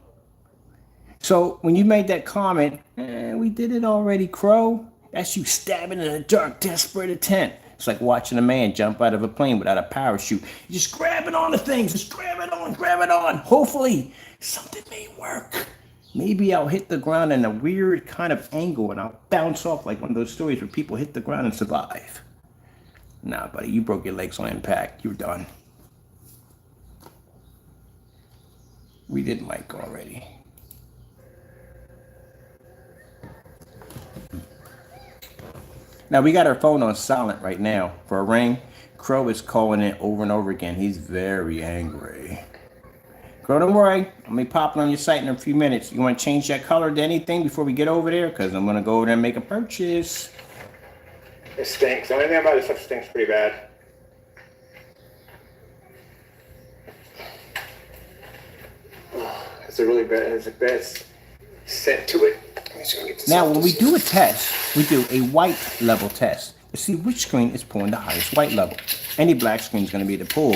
So when you made that comment, we did it already, Crow. That's you stabbing in a dark, desperate attempt. It's like watching a man jump out of a plane without a parachute. You just grab it on the things, just grab it on. Hopefully something may work. Maybe I'll hit the ground in a weird kind of angle and I'll bounce off like one of those stories where people hit the ground and survive. Nah, buddy, you broke your legs on impact. You're done. We did Mike already. Now, we got our phone on silent right now for a ring. Crow is calling it over and over again. He's very angry. Crow, don't worry. I'm going to be popping on your site in a few minutes. You want to change that color to anything before we get over there? Because I'm going to go over there and make a purchase. It stinks. The only thing about this stuff stinks pretty bad. It's a really bad, it's a bad scent to it. Now, when we do a test, we do a white level test to see which screen is pulling the highest white level. Any black screen is going to be the pull.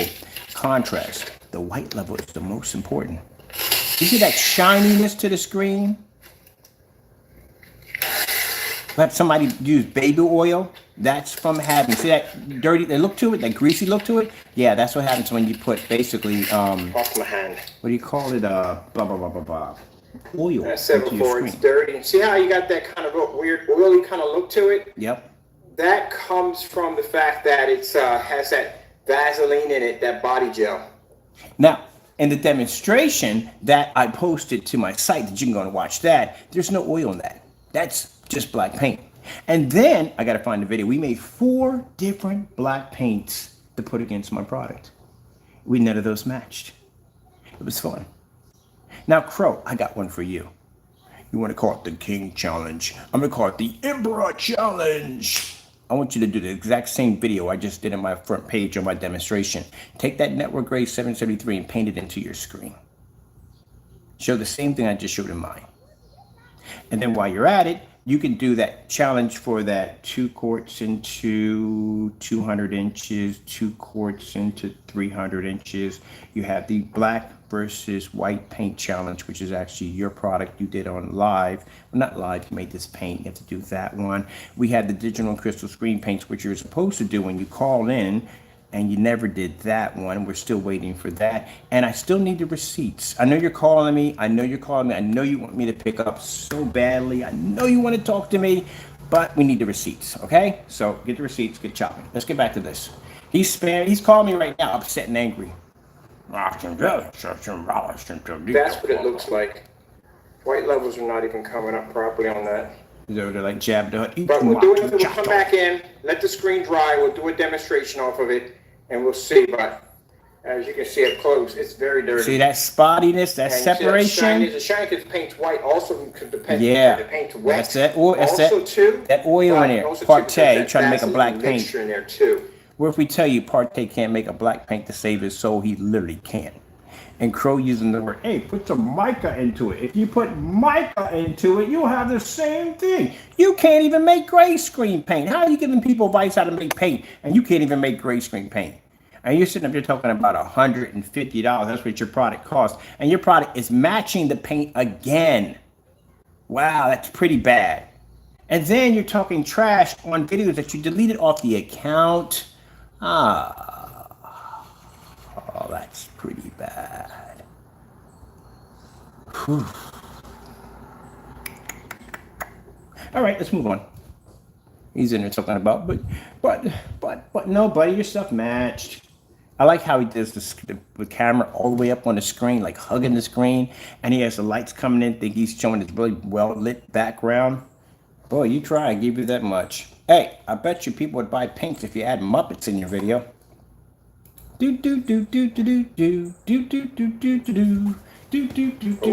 Contrast. The white level is the most important. You see that shininess to the screen? Let somebody use baby oil. That's from having, see that dirty look to it, that greasy look to it? Yeah, that's what happens when you put basically, off my hand. What do you call it? Blah, blah, blah, blah, blah. Oil. That's 7-4, it's dirty. See how you got that kind of weird oily kind of look to it? Yep. That comes from the fact that it's has that Vaseline in it, that body gel. Now, in the demonstration that I posted to my site that you can go and watch that, there's no oil in that. That's just black paint. And then I got to find the video. We made 4 different black paints to put against my product. None of those matched. It was fun. Now, Crow, I got one for you. You want to call it the King Challenge? I'm going to call it the Emperor Challenge. I want you to do the exact same video I just did on my front page on my demonstration. Take that Network Gray 773 and paint it into your screen. Show the same thing I just showed in mine. And then while you're at it, you can do that challenge for that 2 quarts into 200 inches, 2 quarts into 300 inches. You have the black versus white paint challenge, which is actually your product you did on live. Well, not live, you made this paint. You have to do that one. We had the digital and crystal screen paints, which you're supposed to do when you call in, and you never did that one. We're still waiting for that. And I still need the receipts. I know you're calling me. I know you want me to pick up so badly. I know you want to talk to me, but we need the receipts, okay? So get the receipts, get chopping. Let's get back to this. He's calling me right now, upset and angry. That's what it looks like. White levels are not even coming up properly on that. They're like jabbed up. But we'll come back in, let the screen dry, we'll do a demonstration off of it, and we'll see. But as you can see up close, it's very dirty. See that spottiness, that separation? The shine because paint's white also could depend on the paint's wet. That's that oil in there. Partey trying to make a black paint. In there too. Well, if we tell you Partey can't make a black paint to save his soul, he literally can't. And Crow using the word, hey, put some mica into it. If you put mica into it, you'll have the same thing. You can't even make gray screen paint. How are you giving people advice how to make paint and you can't even make gray screen paint? And you're sitting up there talking about $150. That's what your product costs. And your product is matching the paint again. Wow, that's pretty bad. And then you're talking trash on videos that you deleted off the account. Oh, that's pretty bad. Whew. All right, let's move on. He's in there talking about, but no, buddy, your stuff matched. I like how he does the camera all the way up on the screen, like hugging the screen, and he has the lights coming in. Think he's showing this really well lit background. Boy, you try, I give you that much. Hey, I bet you people would buy pinks if you add Muppets in your video. We'll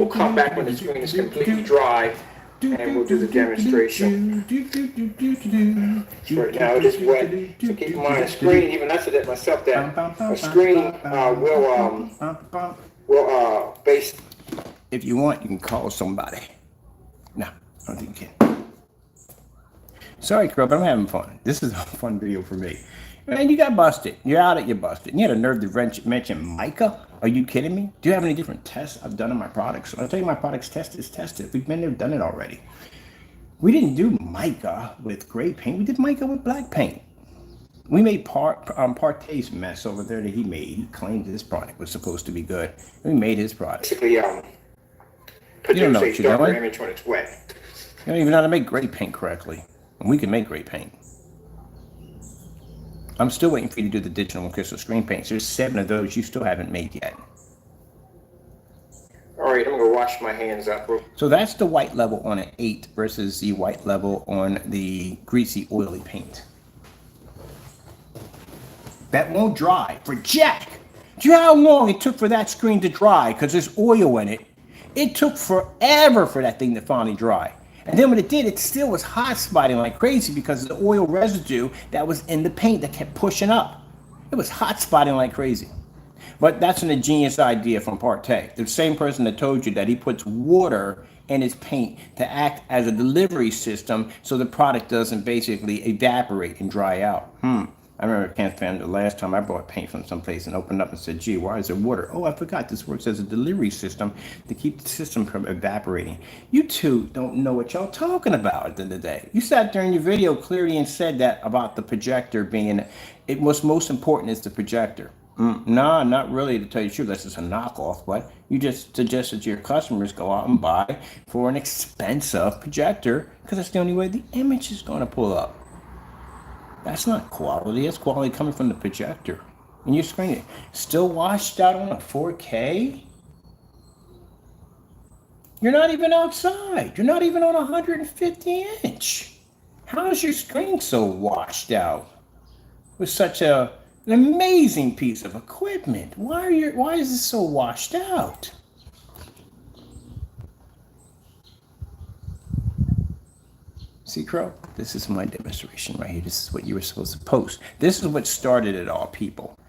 come back when the screen is completely dry, and we'll do the demonstration. Right now it is wet, so keep in mind the screen, even I said that myself, that the screen will base. If you want, you can call somebody. No, I don't think you can. Sorry, Crow, but I'm having fun. This is a fun video for me. Man, you got busted. You're out at your busted. You had a nerve to mention mica? Are you kidding me? Do you have any different tests I've done on my products? I'll tell you my products tested. We've been there, done it already. We didn't do mica with gray paint. We did mica with black paint. We made Partay's mess over there that he made. He claimed his product was supposed to be good. We made his product. Basically, You don't know what you're doing. image when it's wet. You don't even know how to make gray paint correctly. And we can make gray paint. I'm still waiting for you to do the digital and crystal screen paints. There's 7 of those you still haven't made yet. All right, I'm gonna wash my hands up. So that's the white level on an 8 versus the white level on the greasy, oily paint. That won't dry for jack. Do you know how long it took for that screen to dry? Because there's oil in it. It took forever for that thing to finally dry. And then when it did, it still was hot spotting like crazy because of the oil residue that was in the paint that kept pushing up. It was hot spotting like crazy. But that's an ingenious idea from Partay. The same person that told you that he puts water in his paint to act as a delivery system so the product doesn't basically evaporate and dry out. I remember, can't stand the last time I bought paint from someplace and opened up and said, gee, why is there water? Oh, I forgot this works as a delivery system to keep the system from evaporating. You two don't know what y'all talking about at the end of the day. You sat there in your video clearly and said that about the projector being, it was most important is the projector. No, not really, to tell you the truth. That's just a knockoff, but you just suggested to your customers go out and buy for an expensive projector because that's the only way the image is going to pull up. That's not quality. That's quality coming from the projector. And your screen still washed out on a 4K? You're not even outside. You're not even on a 150 inch. How is your screen so washed out with such an amazing piece of equipment? Why is this so washed out? See, Crow, this is my demonstration right here. This is what you were supposed to post. This is what started it all, people.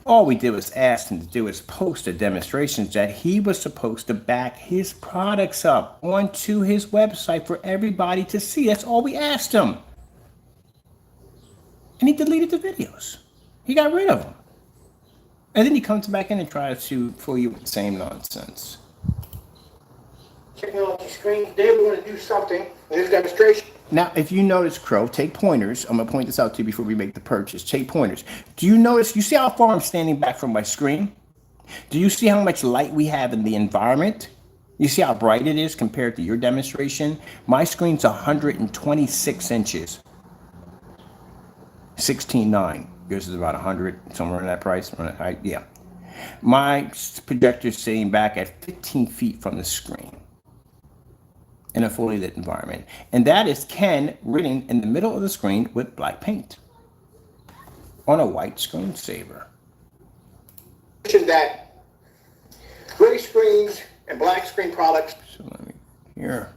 All we did was ask him to do is post a demonstration that he was supposed to back his products up onto his website for everybody to see. That's all we asked him. And he deleted the videos. He got rid of them. And then he comes back in and tries to fool you with the same nonsense. Technology screen. Today we're going to do something in this demonstration. Now, if you notice, Crow, take pointers. I'm going to point this out to you before we make the purchase. Take pointers. Do you notice, you see how far I'm standing back from my screen? Do you see how much light we have in the environment? You see how bright it is compared to your demonstration? My screen's 126 inches. 16.9. Yours is about 100, somewhere in that price. Yeah. My projector's sitting back at 15 feet from the screen in a fully lit environment. And that is Ken written in the middle of the screen with black paint on a white screensaver. That gray screens and black screen products. So let me, here,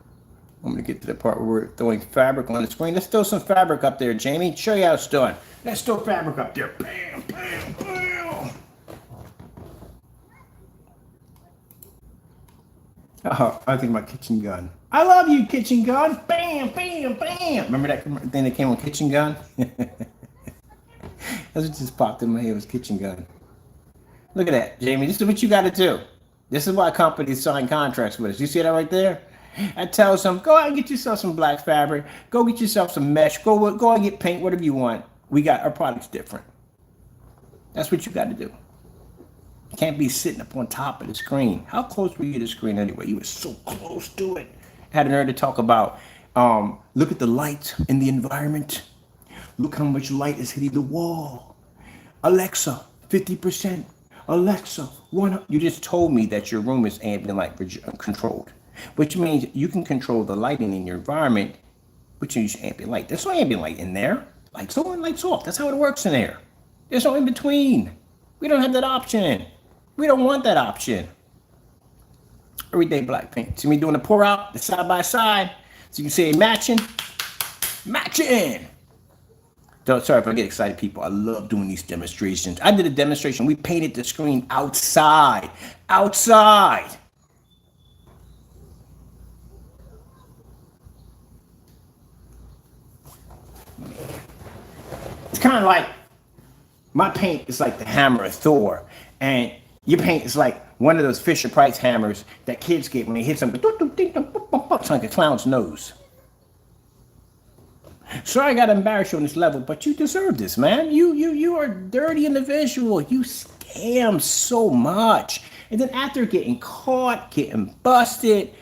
I'm gonna get to the part where we're throwing fabric on the screen. Let's throw some fabric up there, Jamie. Show you how it's done. Let's throw fabric up there. Bam, bam, bam. Oh, I think my kitchen gun. I love you, kitchen gun. Bam, bam, bam. Remember that thing that came on kitchen gun? That's what just popped in my head, was kitchen gun. Look at that, Jamie. This is what you got to do. This is why companies sign contracts with us. You see that right there? I tell them, go out and get yourself some black fabric. Go get yourself some mesh. Go and get paint, whatever you want. Our product's different. That's what you got to do. You can't be sitting up on top of the screen. How close were you to the screen anyway? You were so close to it. I had an nerve to talk about, look at the light in the environment. Look how much light is hitting the wall. Alexa, 50%. Alexa, 100. You just told me that your room is ambient light controlled, which means you can control the lighting in your environment, which is ambient light. There's no ambient light in there. Lights on, lights off. That's how it works in there. There's no in between. We don't have that option. We don't want that option. Everyday black paint. See me doing the pour out, the side by side. So you can say matching. Matching. Sorry if I get excited, people. I love doing these demonstrations. I did a demonstration. We painted the screen outside. Outside. It's kind of like, my paint is like the hammer of Thor, and your paint is like one of those Fisher-Price hammers that kids get when they hit something. It's like a clown's nose. Sorry I got embarrassed you on this level, but you deserve this, man. You are a dirty individual. You scam so much. And then after getting caught, getting busted,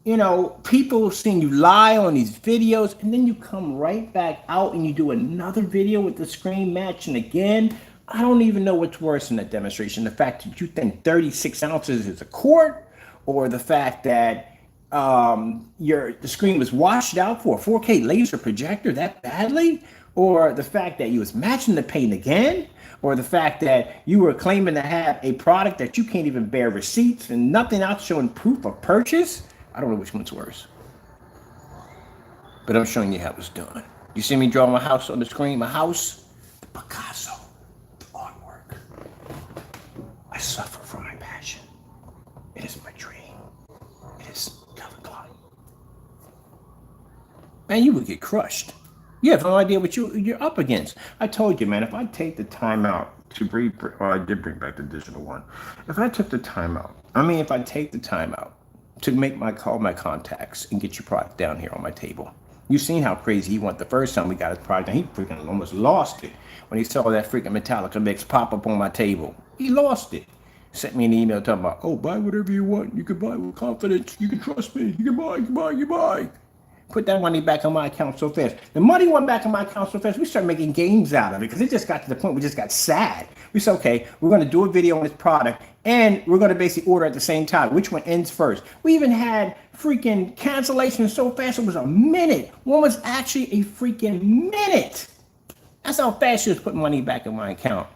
you know, people seeing you lie on these videos, and then you come right back out and you do another video with the screen matching again. I don't even know what's worse in that demonstration. The fact that you think 36 ounces is a quart, or the fact that the screen was washed out for a 4K laser projector that badly, or the fact that you was matching the paint again, or the fact that you were claiming to have a product that you can't even bear receipts and nothing else showing proof of purchase. I don't know which one's worse, but I'm showing you how it's done. You see me draw my house on the screen, my house, the Picasso, the artwork. I suffer from my passion. It is my dream. It is colorblind. Man, you would get crushed. You have no idea what you're up against. I told you, man, if I take the time out to bring, well, I did bring back the digital one. If I took the time out, if I take the time out to call my contacts and get your product down here on my table. You've seen how crazy he went the first time we got his product, and he freaking almost lost it when he saw that freaking Metallica mix pop up on my table. He lost it. Sent me an email talking about, oh, buy whatever you want. You can buy with confidence. You can trust me. You can buy. Put that money back on my account so fast. The money went back on my account so fast, we started making games out of it because it just got to the point we just got sad. We said, okay, we're going to do a video on this product and we're going to basically order at the same time. Which one ends first? We even had freaking cancellations so fast it was a minute. One was actually a freaking minute. That's how fast she was putting money back in my account.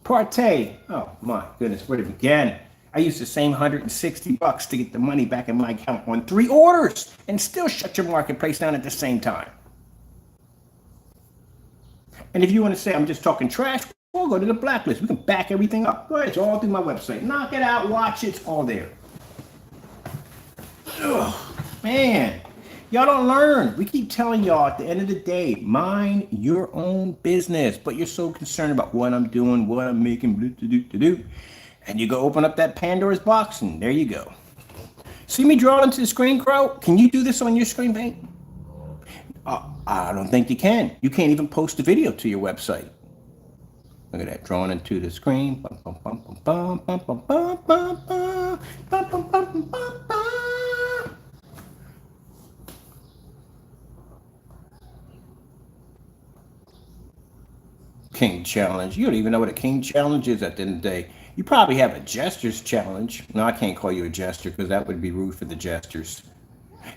Partay. Oh my goodness, where to begin? I used the same $160 to get the money back in my account on 3 orders and still shut your marketplace down at the same time. And if you want to say I'm just talking trash, we'll go to the blacklist. We can back everything up. Go ahead, it's all through my website. Knock it out, watch it, it's all there. Ugh, man, y'all don't learn. We keep telling y'all at the end of the day, mind your own business. But you're so concerned about what I'm doing, what I'm making, do. And you go open up that Pandora's box, and there you go. See me draw into the screen, Crow? Can you do this on your screen paint? I don't think you can. You can't even post a video to your website. Look at that, drawing into the screen. King Challenge. You don't even know what a King Challenge is at the end of the day. You probably have a Gestures Challenge. No, I can't call you a jester because that would be rude for the jesters.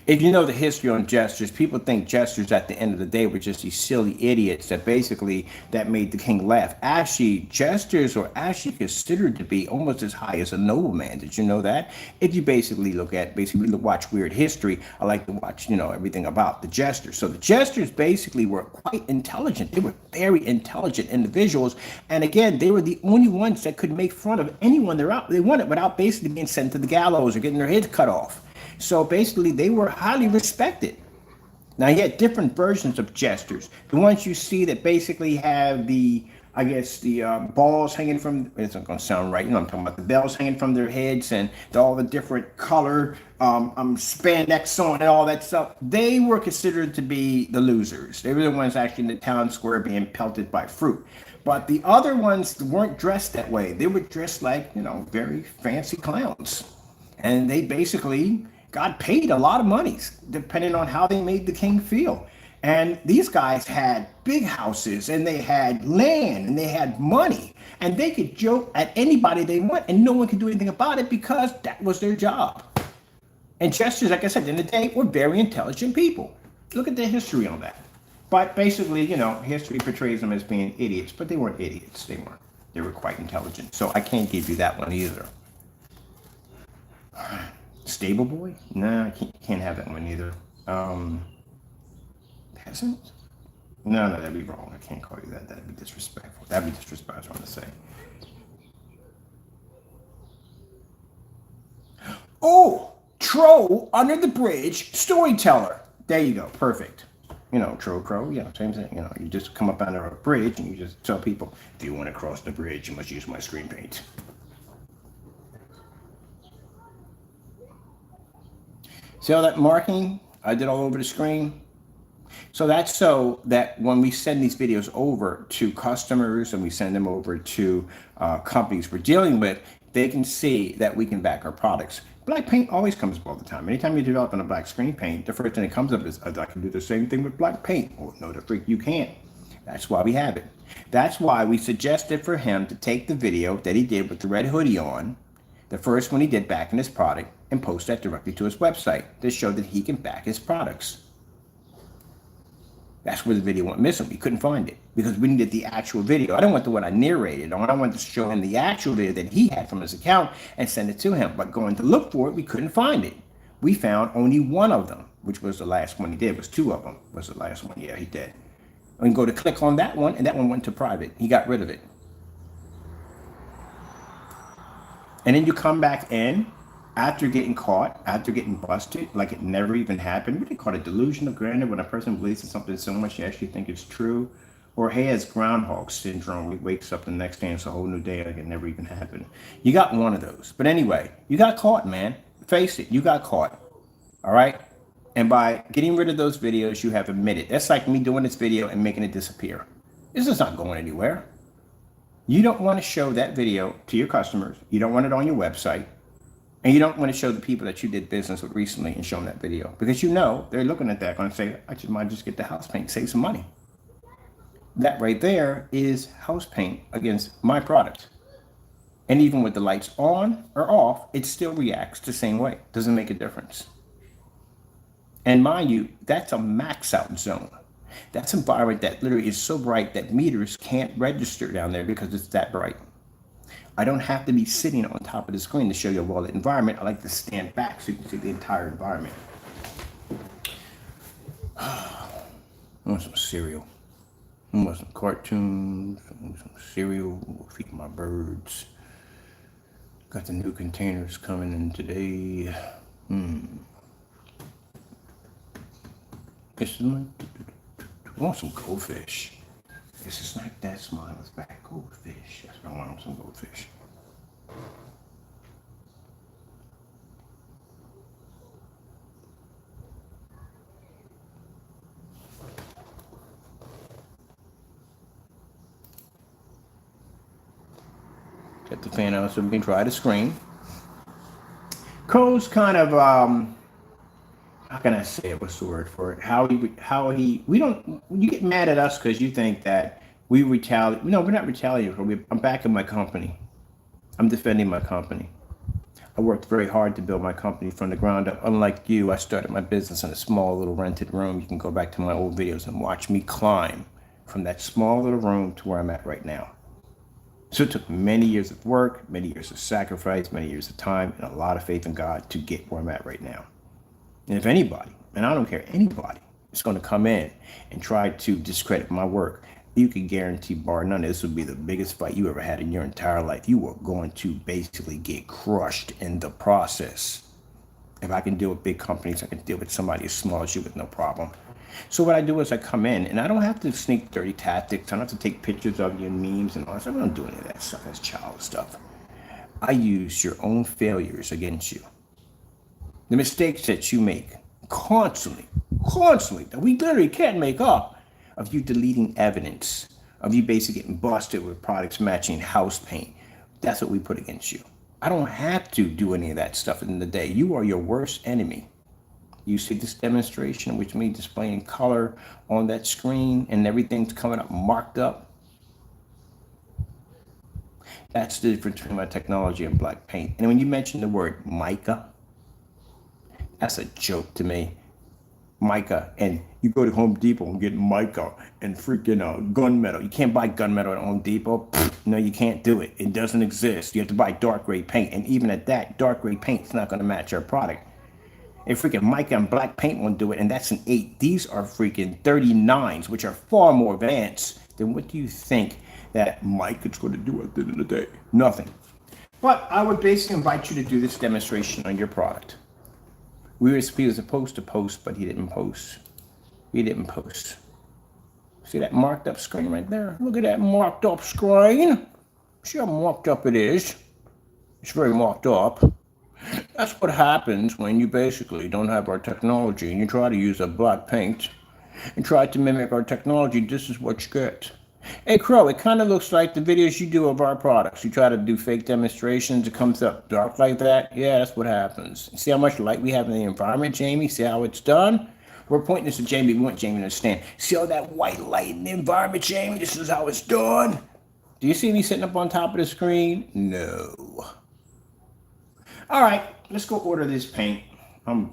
If you know the history on gestures, people think gestures at the end of the day were just these silly idiots that made the king laugh. Actually, gestures are actually considered to be almost as high as a nobleman. Did you know that? If you watch Weird History, I like to watch, everything about the jesters. So the jesters basically were quite intelligent. They were very intelligent individuals. And again, they were the only ones that could make fun of anyone they wanted without basically being sent to the gallows or getting their heads cut off. So basically, they were highly respected. Now, you had different versions of jesters. The ones you see that basically have the balls hanging from, it's not going to sound right, I'm talking about the bells hanging from their heads and all the different color spandex on and all that stuff. They were considered to be the losers. They were the ones actually in the town square being pelted by fruit. But the other ones weren't dressed that way. They were dressed like, very fancy clowns. And they basically got paid a lot of money, depending on how they made the king feel. And these guys had big houses, and they had land, and they had money, and they could joke at anybody they want, and no one could do anything about it because that was their job. And jesters, like I said, in the day, were very intelligent people. Look at the history on that. But basically, history portrays them as being idiots, but they weren't idiots. They weren't. They were quite intelligent. So I can't give you that one either. Stable boy? No, I can't have that one either. Peasant? No, that'd be wrong. I can't call you that. That'd be disrespectful. That'd be disrespectful, I was trying to say. Oh, Troll under the bridge storyteller. There you go. Perfect. Troll crow. Same thing. You just come up under a bridge and you just tell people, if you want to cross the bridge, you must use my screen paint. See all that marking I did all over the screen? So that's so that when we send these videos over to customers and we send them over to companies we're dealing with, they can see that we can back our products. Black paint always comes up all the time. Anytime you're developing a black screen paint, the first thing that comes up is, I can do the same thing with black paint. Oh, no, the freak, you can't. That's why we have it. That's why we suggested for him to take the video that he did with the red hoodie on, the first one he did backing his product, and post that directly to his website to show that he can back his products. That's where the video went missing. We couldn't find it because we needed the actual video. I didn't want the one I narrated on. I wanted to show him the actual video that he had from his account and send it to him. But going to look for it, we couldn't find it. We found only one of them, which was the last one he did. It was two of them. Was the last one? Yeah, he did. We can go to click on that one, and that one went to private. He got rid of it. And then you come back in after getting caught, after getting busted, like it never even happened. What do you call it? Delusion of grandeur, when a person believes in something so much you actually think it's true. Or he has groundhog syndrome. He wakes up the next day and it's a whole new day like it never even happened. You got one of those. But anyway, you got caught, man. Face it, you got caught. All right? And by getting rid of those videos, you have admitted. That's like me doing this video and making it disappear. This is not going anywhere. You don't want to show that video to your customers. You don't want it on your website. And you don't want to show the people that you did business with recently and show them that video. Because you know they're looking at that going to say, I just might just get the house paint, save some money. That right there is house paint against my product. And even with the lights on or off, it still reacts the same way. Doesn't make a difference. And mind you, that's a max out zone. That's an environment that literally is so bright that meters can't register down there because it's that bright. I don't have to be sitting on top of the screen to show you a well-lit environment. I like to stand back so you can see the entire environment. I want some cereal. I want some cartoons. I want some cereal. Feed my birds. Got the new containers coming in today. It's like, I want some goldfish. It's just like that smile is back. Goldfish. That's what I want, some goldfish. Get the fan out so we can try the screen. Crow's kind of how can I say it? What's the word for it? We don't, you get mad at us because you think that we retaliate. No, we're not retaliating. I'm backing my company. I'm defending my company. I worked very hard to build my company from the ground up. Unlike you, I started my business in a small little rented room. You can go back to my old videos and watch me climb from that small little room to where I'm at right now. So it took many years of work, many years of sacrifice, many years of time, and a lot of faith in God to get where I'm at right now. And if anybody, and I don't care, anybody is going to come in and try to discredit my work, you can guarantee, bar none, this will be the biggest fight you ever had in your entire life. You are going to basically get crushed in the process. If I can deal with big companies, I can deal with somebody as small as you with no problem. So what I do is I come in, and I don't have to sneak dirty tactics. I don't have to take pictures of you and memes and all that stuff. I don't do any of that stuff. That's child stuff. I use your own failures against you. The mistakes that you make constantly, that we literally can't make up, of you deleting evidence, of you basically getting busted with products matching house paint. That's what we put against you. I don't have to do any of that stuff in the day. You are your worst enemy. You see this demonstration, which means displaying color on that screen and everything's coming up marked up. That's the difference between my technology and black paint. And when you mention the word mica, that's a joke to me. Mica, and you go to Home Depot and get mica and freaking gunmetal. You can't buy gunmetal at Home Depot. No, you can't do it. It doesn't exist. You have to buy dark gray paint, and even at that, dark gray paint is not going to match our product. And freaking mica and black paint won't do it, and that's an 8. These are freaking 39s, which are far more advanced. Then what do you think that mica's going to do at the end of the day? Nothing. But I would basically invite you to do this demonstration on your product. He was supposed to post, but he didn't post. He didn't post. See that marked up screen right there? Look at that marked up screen. See how marked up it is? It's very marked up. That's what happens when you basically don't have our technology and you try to use a black paint and try to mimic our technology, this is what you get. Hey Crow, it kind of looks like the videos you do of our products. You try to do fake demonstrations, it comes up dark like that. Yeah, that's what happens. See how much light we have in the environment, Jamie? See how it's done? We're pointing this to Jamie. We want Jamie to understand. See all that white light in the environment, Jamie? This is how it's done. Do you see me sitting up on top of the screen? No. All right, let's go order this paint. I'm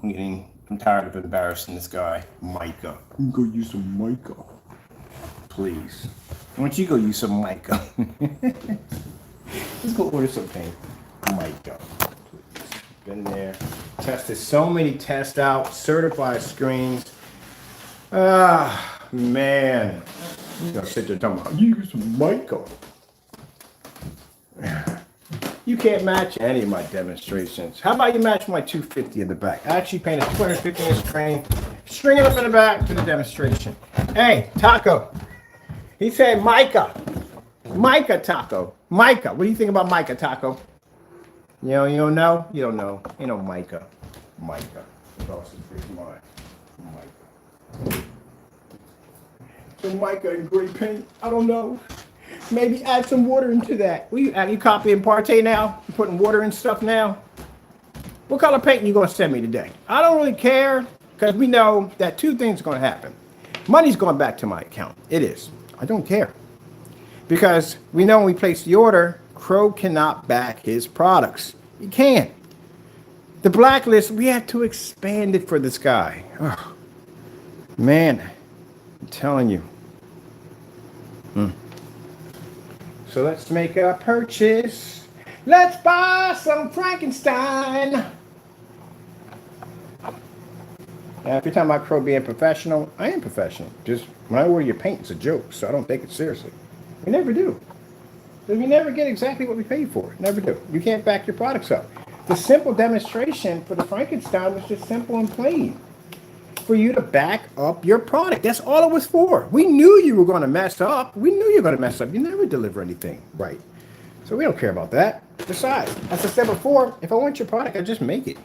tired of embarrassing this guy. Mica. I'm gonna use some mica. Please. Why don't you go use some mica? Let's go order some paint. Mica. Please. Been there. Tested so many tests out. Certified screens. Ah, man. I'm gonna sit there talking about, you use some mica. You can't match any of my demonstrations. How about you match my 250 in the back? I actually painted 250 inch screen. String it up in the back to the demonstration. Hey, Taco. He said mica. Mica, Taco. Mica. What do you think about mica, Taco? You don't know? You don't know. Ain't no mica. Mica. Across the freaking line. Mica. So mica and gray paint? I don't know. Maybe add some water into that. You copy and partay now? You putting water in stuff now? What color paint you gonna send me today? I don't really care, because we know that two things are gonna happen. Money's going back to my account. It is. I don't care. Because we know when we place the order, Crow cannot back his products. He can't. The blacklist, we had to expand it for this guy. Oh, man, I'm telling you. So let's make a purchase. Let's buy some Frankenstein. Now, if you're talking about Crow being professional, I am professional. Just when I order your paint, it's a joke, so I don't take it seriously. We never do. We never get exactly what we pay for. Never do. You can't back your products up. The simple demonstration for the Frankenstein was just simple and plain. For you to back up your product. That's all it was for. We knew you were going to mess up. We knew you were going to mess up. You never deliver anything right. So we don't care about that. Besides, as I said before, if I want your product, I just make it.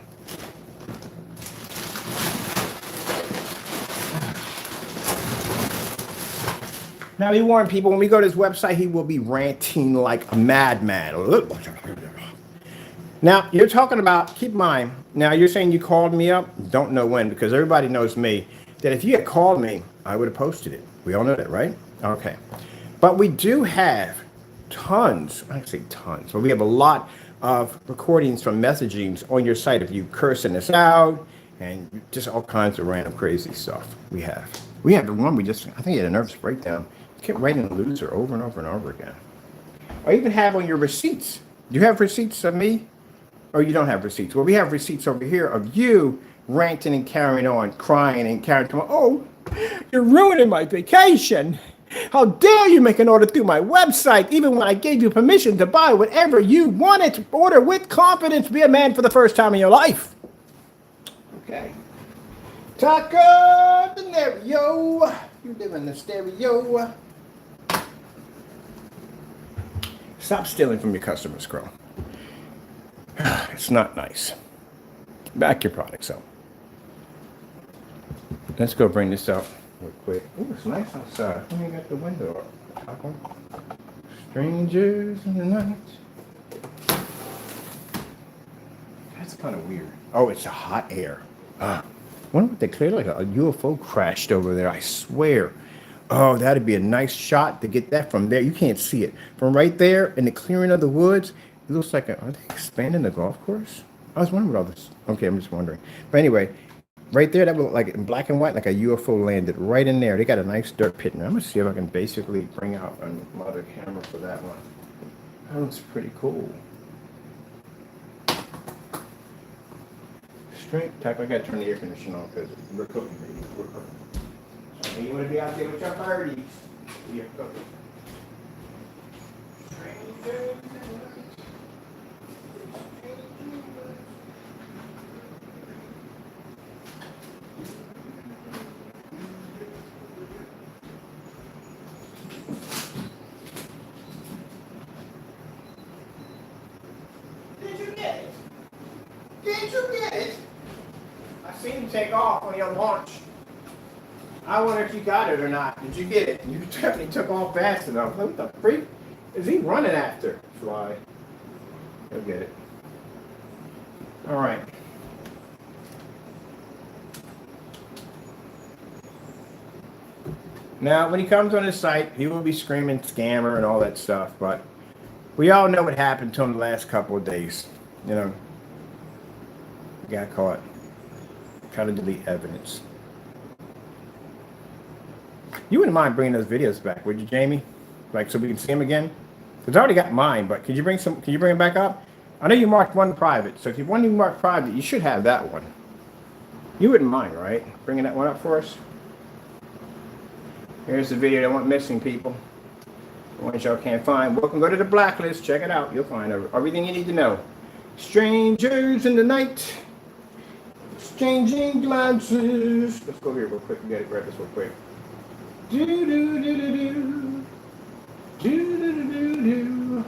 Now, he warned people, when we go to his website, he will be ranting like a madman. Now, you're talking about, keep in mind, now you're saying you called me up? Don't know when, because everybody knows me, that if you had called me, I would have posted it. We all know that, right? Okay. But we do have tons, I say tons, but we have a lot of recordings from messagings on your site of you cursing us out and just all kinds of random crazy stuff we have. We have the one I think he had a nervous breakdown. He kept writing loser over and over and over again. I even have on your receipts. Do you have receipts of me? Or you don't have receipts? Well, we have receipts over here of you ranting and carrying on, crying and carrying on. Oh, you're ruining my vacation. How dare you make an order through my website, even when I gave you permission to buy whatever you wanted. Order with confidence. Be a man for the first time in your life. Okay. Taco, the stereo. You live in the stereo. Stop stealing from your customers, Crow. It's not nice. Back your products up. Let's go bring this out real quick. Oh, it's nice outside. I ain't got the window up. Strangers in the night. That's kind of weird. Oh, it's a hot air. Wonder what they cleared, like a UFO crashed over there, I swear. Oh, that'd be a nice shot to get that from there. You can't see it. From right there in the clearing of the woods, it looks like are they expanding the golf course? I was wondering about this. Okay, I'm just wondering. But anyway, right there, that would look like in black and white, like a UFO landed right in there. They got a nice dirt pit in there. I'm gonna see if I can basically bring out my other camera for that one. That looks pretty cool. Strength type. I gotta turn the air conditioner on because we're cooking, baby. We're cooking. So you wanna be out there with your birdies? You're cooking. Strangers. Did you get it? I seen you take off on your launch. I wonder if you got it or not. Did you get it? You definitely took off fast enough. What the freak is he running after? Fly. He'll get it. All right. Now, when he comes on his site, he will be screaming scammer and all that stuff, but we all know what happened to him the last couple of days. You know, he got caught. Trying to delete evidence. You wouldn't mind bringing those videos back, would you, Jamie? Like, so we can see them again? Because I already got mine, but could you bring some? Can you bring them back up? I know you marked one private, so if you want to mark private, you should have that one. You wouldn't mind, right? Bringing that one up for us. Here's the video that went missing, people. The ones y'all can't find. Welcome, go to the blacklist. Check it out. You'll find everything you need to know. Strangers in the night. Exchanging glances. Let's go here real quick. We gotta grab this real quick. Do do do do do. Do do do do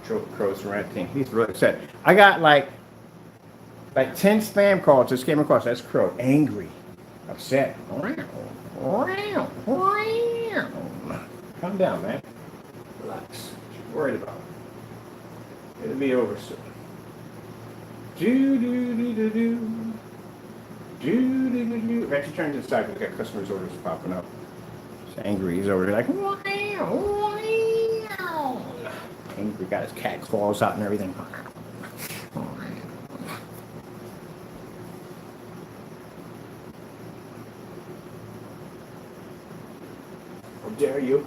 do. Crows ranting. He's really upset. I got like 10 spam calls just came across. That's Crow. Angry. Upset. Calm down, man. Relax. What you worried about? It'll be over soon. Do do do do do. Do do do do. I've actually turned to the side because we got customers' orders popping up. He's angry. He's over there like wow. Angry. Got his cat claws out and everything. How dare you?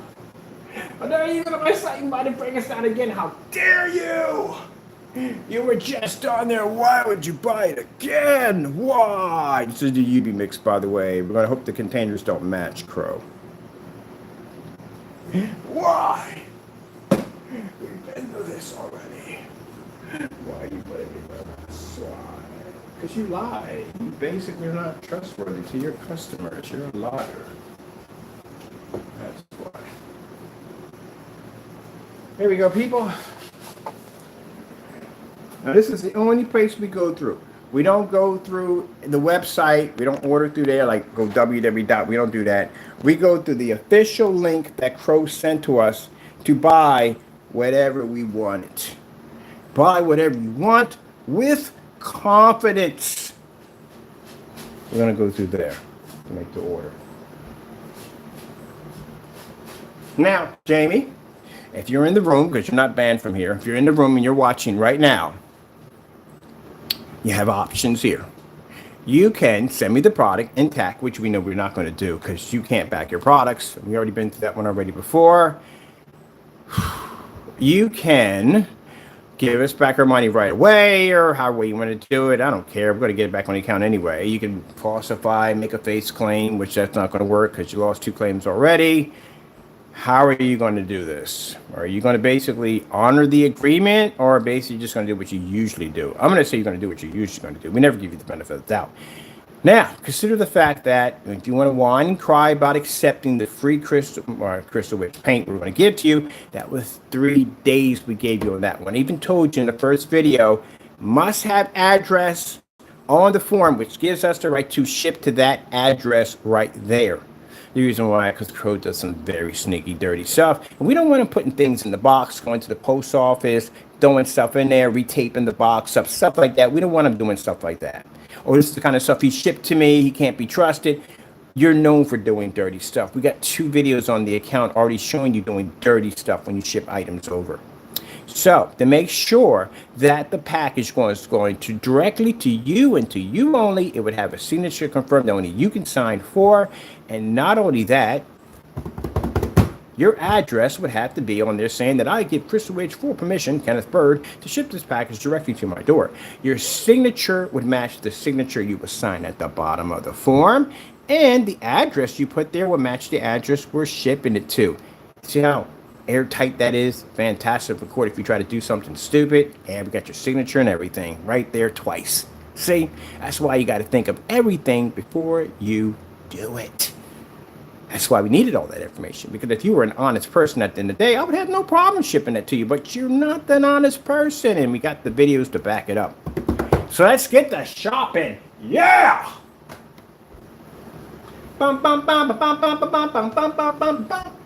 How dare you go to my site and buy the Frankenstein again? How dare you? You were just on there. Why would you buy it again? Why? This is the UB mix, by the way. We're going to hope the containers don't match, Crow. Why? We've been through this already. Why are you blaming me? Why? Because you lie. You basically are not trustworthy to your customers. You're a liar. That's why. Here we go, people. Now, this is the only place we go through. We don't go through the website. We don't order through there, like go www. We don't do that. We go through the official link that Crow sent to us to buy whatever we want. Buy whatever you want with confidence. We're going to go through there to make the order. Now, Jamie, if you're in the room, because you're not banned from here, if you're in the room and you're watching right now, you have options here. You can send me the product intact, which we know we're not going to do because you can't back your products. We already been through that one already before. You can give us back our money right away or however you want to do it. I don't care. We're going to get it back on the account anyway. You can falsify, make a face claim, which that's not going to work because you lost 2 claims already. How are you going to do this? Are you going to basically honor the agreement or basically just going to do what you usually do? I'm going to say you're going to do what you're usually going to do. We never give you the benefit of the doubt. Now, consider the fact that if you want to whine and cry about accepting the free Crystal Witch paint we're going to give to you, that was 3 days we gave you on that one. I even told you in the first video, must have address on the form, which gives us the right to ship to that address right there. The reason why, because Crow does some very sneaky, dirty stuff. And we don't want him putting things in the box, going to the post office, throwing stuff in there, retaping the box up, stuff like that. We don't want him doing stuff like that. Or this is the kind of stuff he shipped to me. He can't be trusted. You're known for doing dirty stuff. We got 2 videos on the account already showing you doing dirty stuff when you ship items over. So, to make sure that the package is going to directly to you and to you only, it would have a signature confirmed that only you can sign for. And not only that, your address would have to be on there saying that I give Crystal Witch full permission, Kenneth Bird, to ship this package directly to my door. Your signature would match the signature you would sign at the bottom of the form. And the address you put there would match the address we're shipping it to. See how airtight that is? Fantastic record if you try to do something stupid. And we got your signature and everything right there twice. See, that's why you got to think of everything before you do it. That's why we needed all that information, because if you were an honest person at the end of the day, I would have no problem shipping it to you, but you're not an honest person, and we got the videos to back it up. So let's get the shopping. Yeah! Bum bum bum bum bum bum bum bum bum bum bum bum.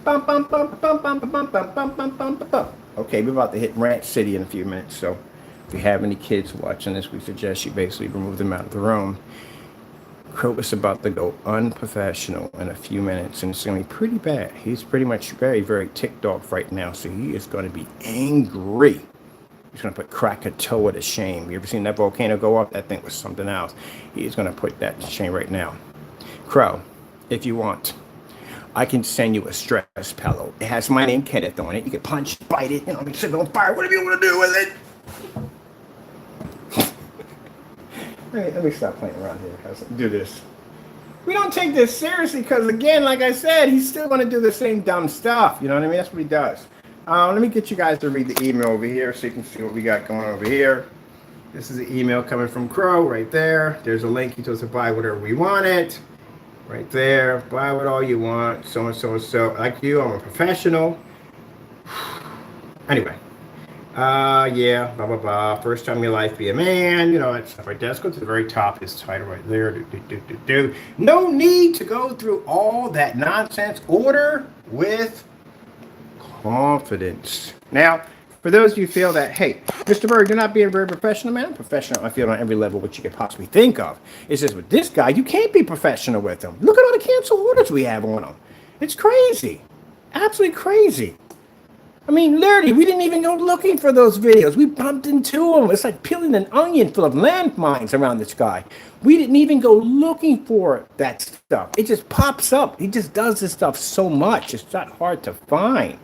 Bum bum bum bum bum bum bum bum bum bum bum. Okay, we're about to hit Rant City in a few minutes, so if you have any kids watching this, we suggest you basically remove them out of the room. Crow is about to go unprofessional in a few minutes, and it's going to be pretty bad. He's pretty much very, very ticked off right now, so he is going to be angry. He's going to put Krakatoa to shame. You ever seen that volcano go up? That thing was something else. He's going to put that to shame right now. Crow, if you want, I can send you a stress pillow. It has my name, Kenneth, on it. You can punch, bite it, set it on fire, whatever you want to do with it. Hey, let me stop playing around here. Do this. We don't take this seriously because, again, like I said, he's still going to do the same dumb stuff. You know what I mean? That's what he does. Let me get you guys to read the email over here so you can see what we got going over here. This is the email coming from Crow right there. There's a link. He tells us to buy whatever we want it. Right there. Buy what all you want. So and so and so. Like you, I'm a professional. Anyway. Yeah, blah, blah, blah. First time in your life, be a man. You know, that stuff right there. Let's go to the very top. His title right there. No need to go through all that nonsense. Order with confidence. Now, for those of you who feel that, hey, Mr. Berg, you're not being very professional, man. I'm professional. I feel on every level what you could possibly think of. It's just with this guy, you can't be professional with him. Look at all the canceled orders we have on him. It's crazy. Absolutely crazy. I mean, literally, we didn't even go looking for those videos. We bumped into them. It's like peeling an onion full of landmines around this guy. We didn't even go looking for that stuff. It just pops up. He just does this stuff so much. It's not hard to find.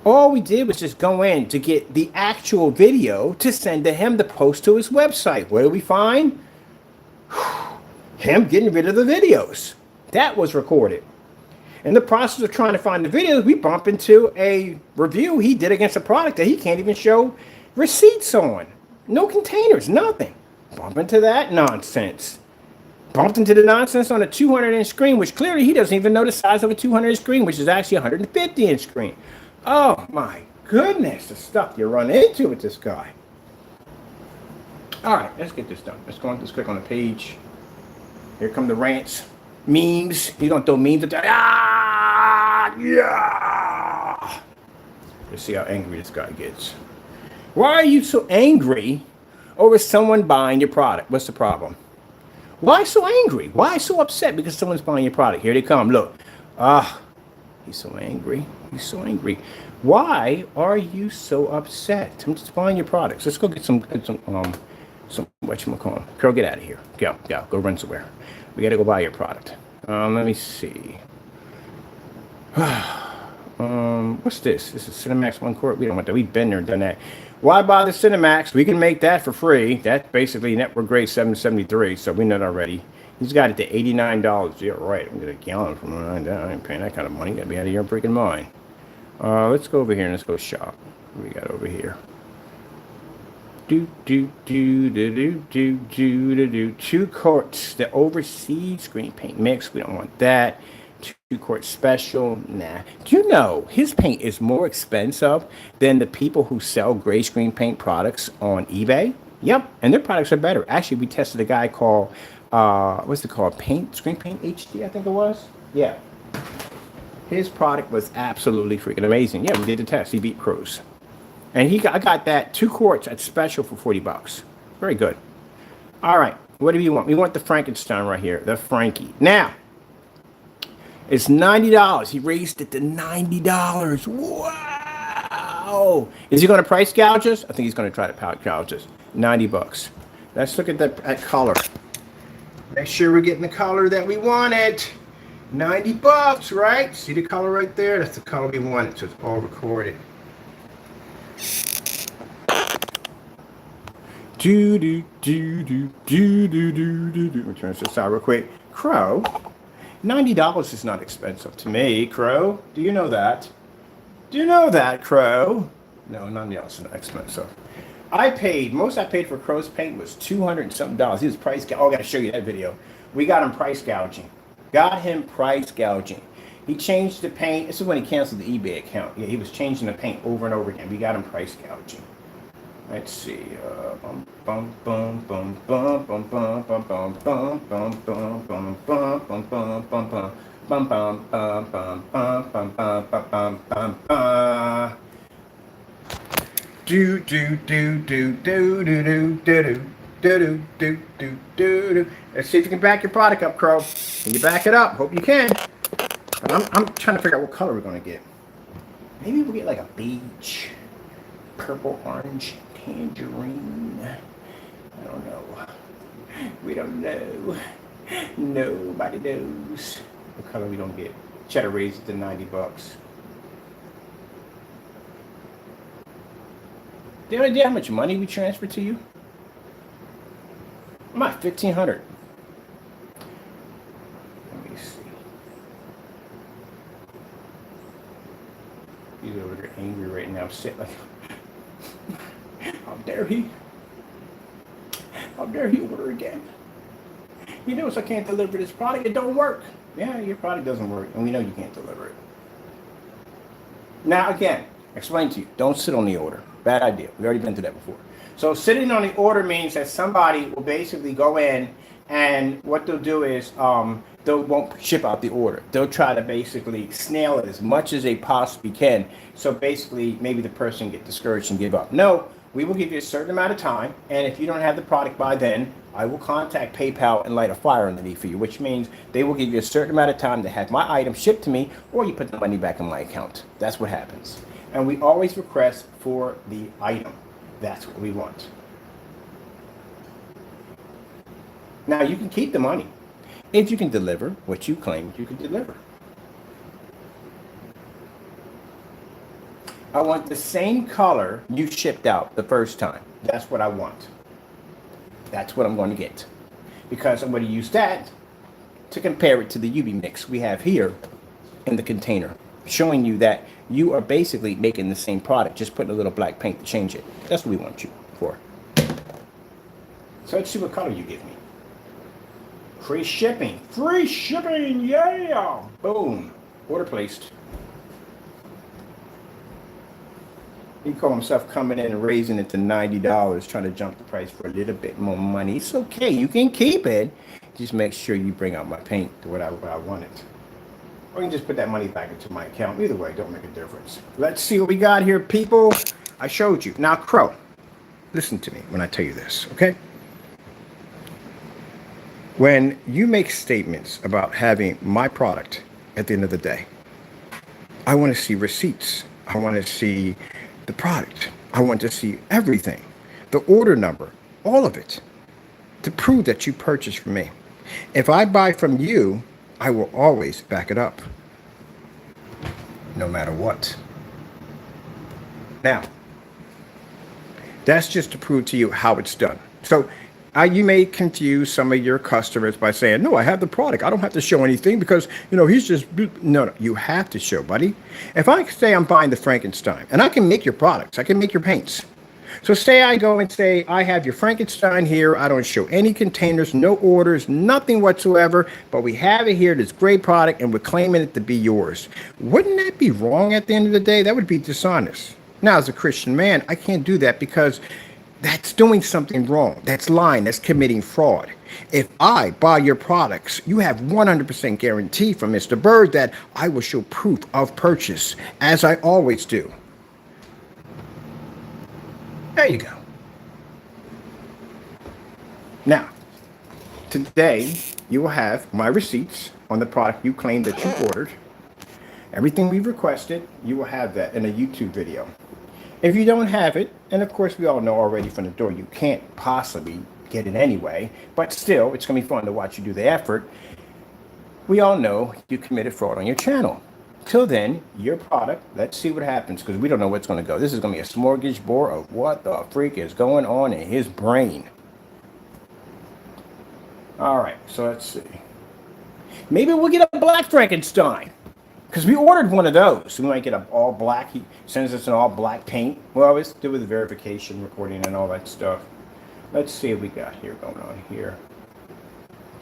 All we did was just go in to get the actual video to send to him to post to his website. What do we find? Him getting rid of the videos. That was recorded. In the process of trying to find the videos, we bump into a review he did against a product that he can't even show receipts on. No containers, nothing. Bump into that nonsense. Bumped into the nonsense on a 200-inch screen, which clearly he doesn't even know the size of a 200-inch screen, which is actually a 150-inch screen. Oh my goodness, the stuff you run into with this guy. All right, let's get this done. Let's go on, let's click on the page. Here come the rants. Memes. You don't throw memes at that. Ah, yeah. Let's see how angry this guy gets. Why are you so angry over someone buying your product? What's the problem? Why so angry? Why so upset because someone's buying your product? Here they come. Look. He's so angry. He's so angry. Why are you so upset? I'm just buying your products. Let's go get some whatchamacallit. Girl, get out of here. Go run somewhere. We got to go buy your product. Let me see. What's this? This is Cinemax 1 quart. We don't want that. We've been there and done that. Why buy the Cinemax? We can make that for free. That's basically network Gray 773, so we know that already. He's got it to $89. Yeah, right. I'm going to gallon from $9. I ain't paying that kind of money. Got to be out of your freaking mind. Let's go over here and let's go shop. What we got over here? 2 quarts. The overseas screen paint mix. We don't want that. 2 quart special. Nah. Do you know his paint is more expensive than the people who sell gray screen paint products on eBay? Yep. And their products are better. Actually, we tested a guy called, what's it called? Screen Paint HD, I think it was. Yeah. His product was absolutely freaking amazing. Yeah, we did the test. He beat Crows. And I got that 2 quarts at special for $40. Very good. All right. What do we want? We want the Frankenstein right here. The Frankie. Now, it's $90. He raised it to $90. Wow. Is he going to price gouge us? I think he's going to try to gouge us. $90. Let's look at that color. Make sure we're getting the color that we wanted. $90, right? See the color right there? That's the color we wanted. So it's all recorded. Return this out real quick. Crow, $90 is not expensive to me. Crow, do you know that? Do you know that, Crow? No, $90 is not expensive. Most I paid for Crow's paint was $200 and something. He was price gouging. Oh, I got to show you that video. We got him price gouging. He changed the paint. This is when he canceled the eBay account. Yeah, he was changing the paint over and over again. We got him price gouging. Let's see. Bum bum bum bum bum bum bum bum bum bum bum bum bum bum bum bum bum bum. Bum bum bum bum bum bum bum bum bum bum. Do do do do do do do do do do do do. Let's see if you can back your product up, Crow. Can you back it up? Hope you can. But I'm trying to figure out what color we're gonna get. Maybe we'll get like a beige, purple, orange, tangerine. I don't know. We don't know. Nobody knows what color we don't get. Cheddar raised it to $90. Do you have any idea how much money we transferred to you? I'm at $1,500. Let me see. He's over there angry right now, sit like, how dare he? How dare he order again? He knows I can't deliver this product. It don't work. Yeah, your product doesn't work, and we know you can't deliver it. Now, again, explain to you, don't sit on the order. Bad idea. We've already been through that before. So sitting on the order means that somebody will basically go in, and what they'll do is they won't ship out the order. They'll try to basically snail it as much as they possibly can. So basically, maybe the person get discouraged and give up. No, we will give you a certain amount of time, and if you don't have the product by then, I will contact PayPal and light a fire underneath for you, which means they will give you a certain amount of time to have my item shipped to me, or you put the money back in my account. That's what happens. And we always request for the item. That's what we want. Now, you can keep the money if you can deliver what you claim you can deliver. I want the same color you shipped out the first time. That's what I want. That's what I'm going to get. Because I'm going to use that to compare it to the UV mix we have here in the container, showing you that you are basically making the same product, just putting a little black paint to change it. That's what we want you for. So let's see what color you give me. Free shipping. Free shipping, yeah! Boom. Order placed. He called himself coming in and raising it to $90, trying to jump the price for a little bit more money. It's okay, you can keep it. Just make sure you bring out my paint to what I want it. Or you can just put that money back into my account. Either way, don't make a difference. Let's see what we got here, people. I showed you. Now, Crow, listen to me when I tell you this, okay? When you make statements about having my product at the end of the day, I want to see receipts. I want to see the product. I want to see everything. The order number, all of it, to prove that you purchased from me. If I buy from you, I will always back it up, no matter what. Now, that's just to prove to you how it's done. So you may confuse some of your customers by saying, no, I have the product. I don't have to show anything because, he's just, no, you have to show, buddy. If I say I'm buying the Frankenstein, and I can make your products, I can make your paints. So say I go and say, I have your Frankenstein here. I don't show any containers, no orders, nothing whatsoever, but we have it here, this great product, and we're claiming it to be yours. Wouldn't that be wrong at the end of the day? That would be dishonest. Now, as a Christian man, I can't do that because that's doing something wrong. That's lying. That's committing fraud. If I buy your products, you have 100% guarantee from Mr. Bird that I will show proof of purchase, as I always do. There you go. Now, today, you will have my receipts on the product you claim that you ordered. Everything we've requested, you will have that in a YouTube video. If you don't have it, and of course we all know already from the door you can't possibly get it anyway, but still, it's going to be fun to watch you do the effort. We all know you committed fraud on your channel. Till then, your product, let's see what happens, because we don't know what's going to go. This is going to be a smorgasbord of what the freak is going on in his brain. All right, so let's see. Maybe we'll get a black Frankenstein, because we ordered one of those. We might get an all black. He sends us an all black paint. We always do with the verification, recording, and all that stuff. Let's see what we got here going on here.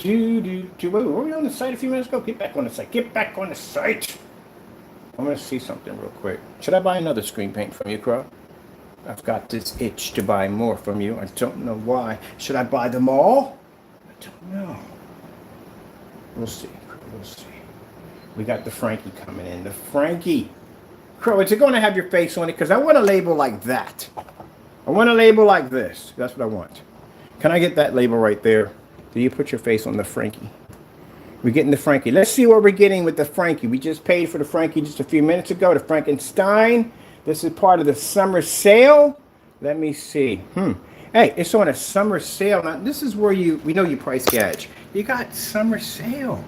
Wait, were we on the site a few minutes ago? Get back on the site. Get back on the site. I'm going to see something real quick. Should I buy another screen paint from you, Crow? I've got this itch to buy more from you. I don't know why. Should I buy them all? I don't know. We'll see. We'll see. We got the Frankie coming in. The Frankie. Crow, is it going to have your face on it? Because I want a label like that. I want a label like this. That's what I want. Can I get that label right there? Do you put your face on the Frankie? We're getting the Frankie. Let's see what we're getting with the Frankie. We just paid for the Frankie just a few minutes ago. The Frankenstein. This is part of the summer sale. Let me see. Hey, it's on a summer sale. Now, this is where we know you price gouge. You got summer sale,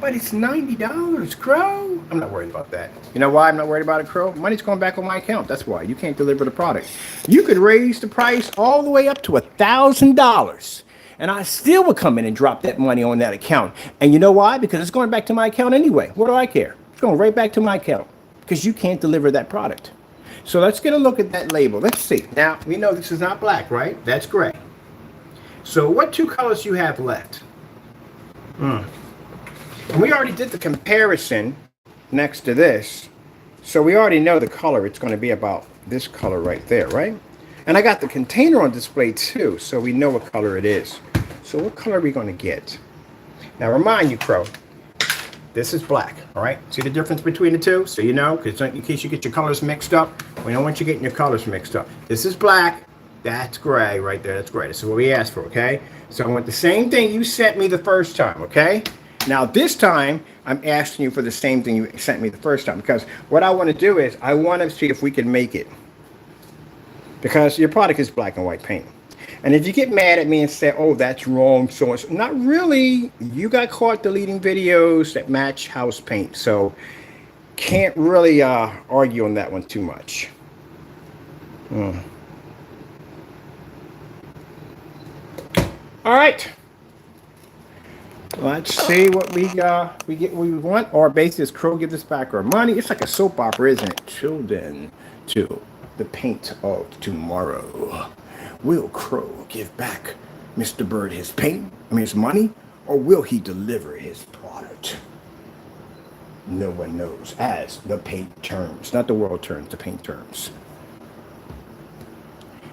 but it's $90, Crow. I'm not worried about that. You know why I'm not worried about it, Crow? Money's going back on my account. That's why. You can't deliver the product. You could raise the price all the way up to $1,000. And I still would come in and drop that money on that account. And you know why? Because it's going back to my account anyway. What do I care? It's going right back to my account because you can't deliver that product. So let's get a look at that label. Let's see. Now, we know this is not black, right? That's gray. So what two colors do you have left? And we already did the comparison next to this. So we already know the color. It's going to be about this color right there, right? And I got the container on display too, so we know what color it is. So what color are we going to get? Now remind you, Crow, this is black, all right? See the difference between the two? So you know, because in case you get your colors mixed up, we don't want you getting your colors mixed up. This is black, that's gray right there, that's gray. This is what we asked for, okay? So I want the same thing you sent me the first time, okay? Now this time, I'm asking you for the same thing you sent me the first time, because what I want to do is, I want to see if we can make it. Because your product is black and white paint. And if you get mad at me and say, oh, that's wrong, so it's not really. You got caught deleting videos that match house paint. So can't really argue on that one too much. All right. Let's see what we get what we want. Our basis, Crow, give us back our money. It's like a soap opera, isn't it? Children to the paint of tomorrow. Will Crow give back Mr. Bird his paint, his money, or will he deliver his product? No one knows, as the paint turns, not the world turns, the paint turns.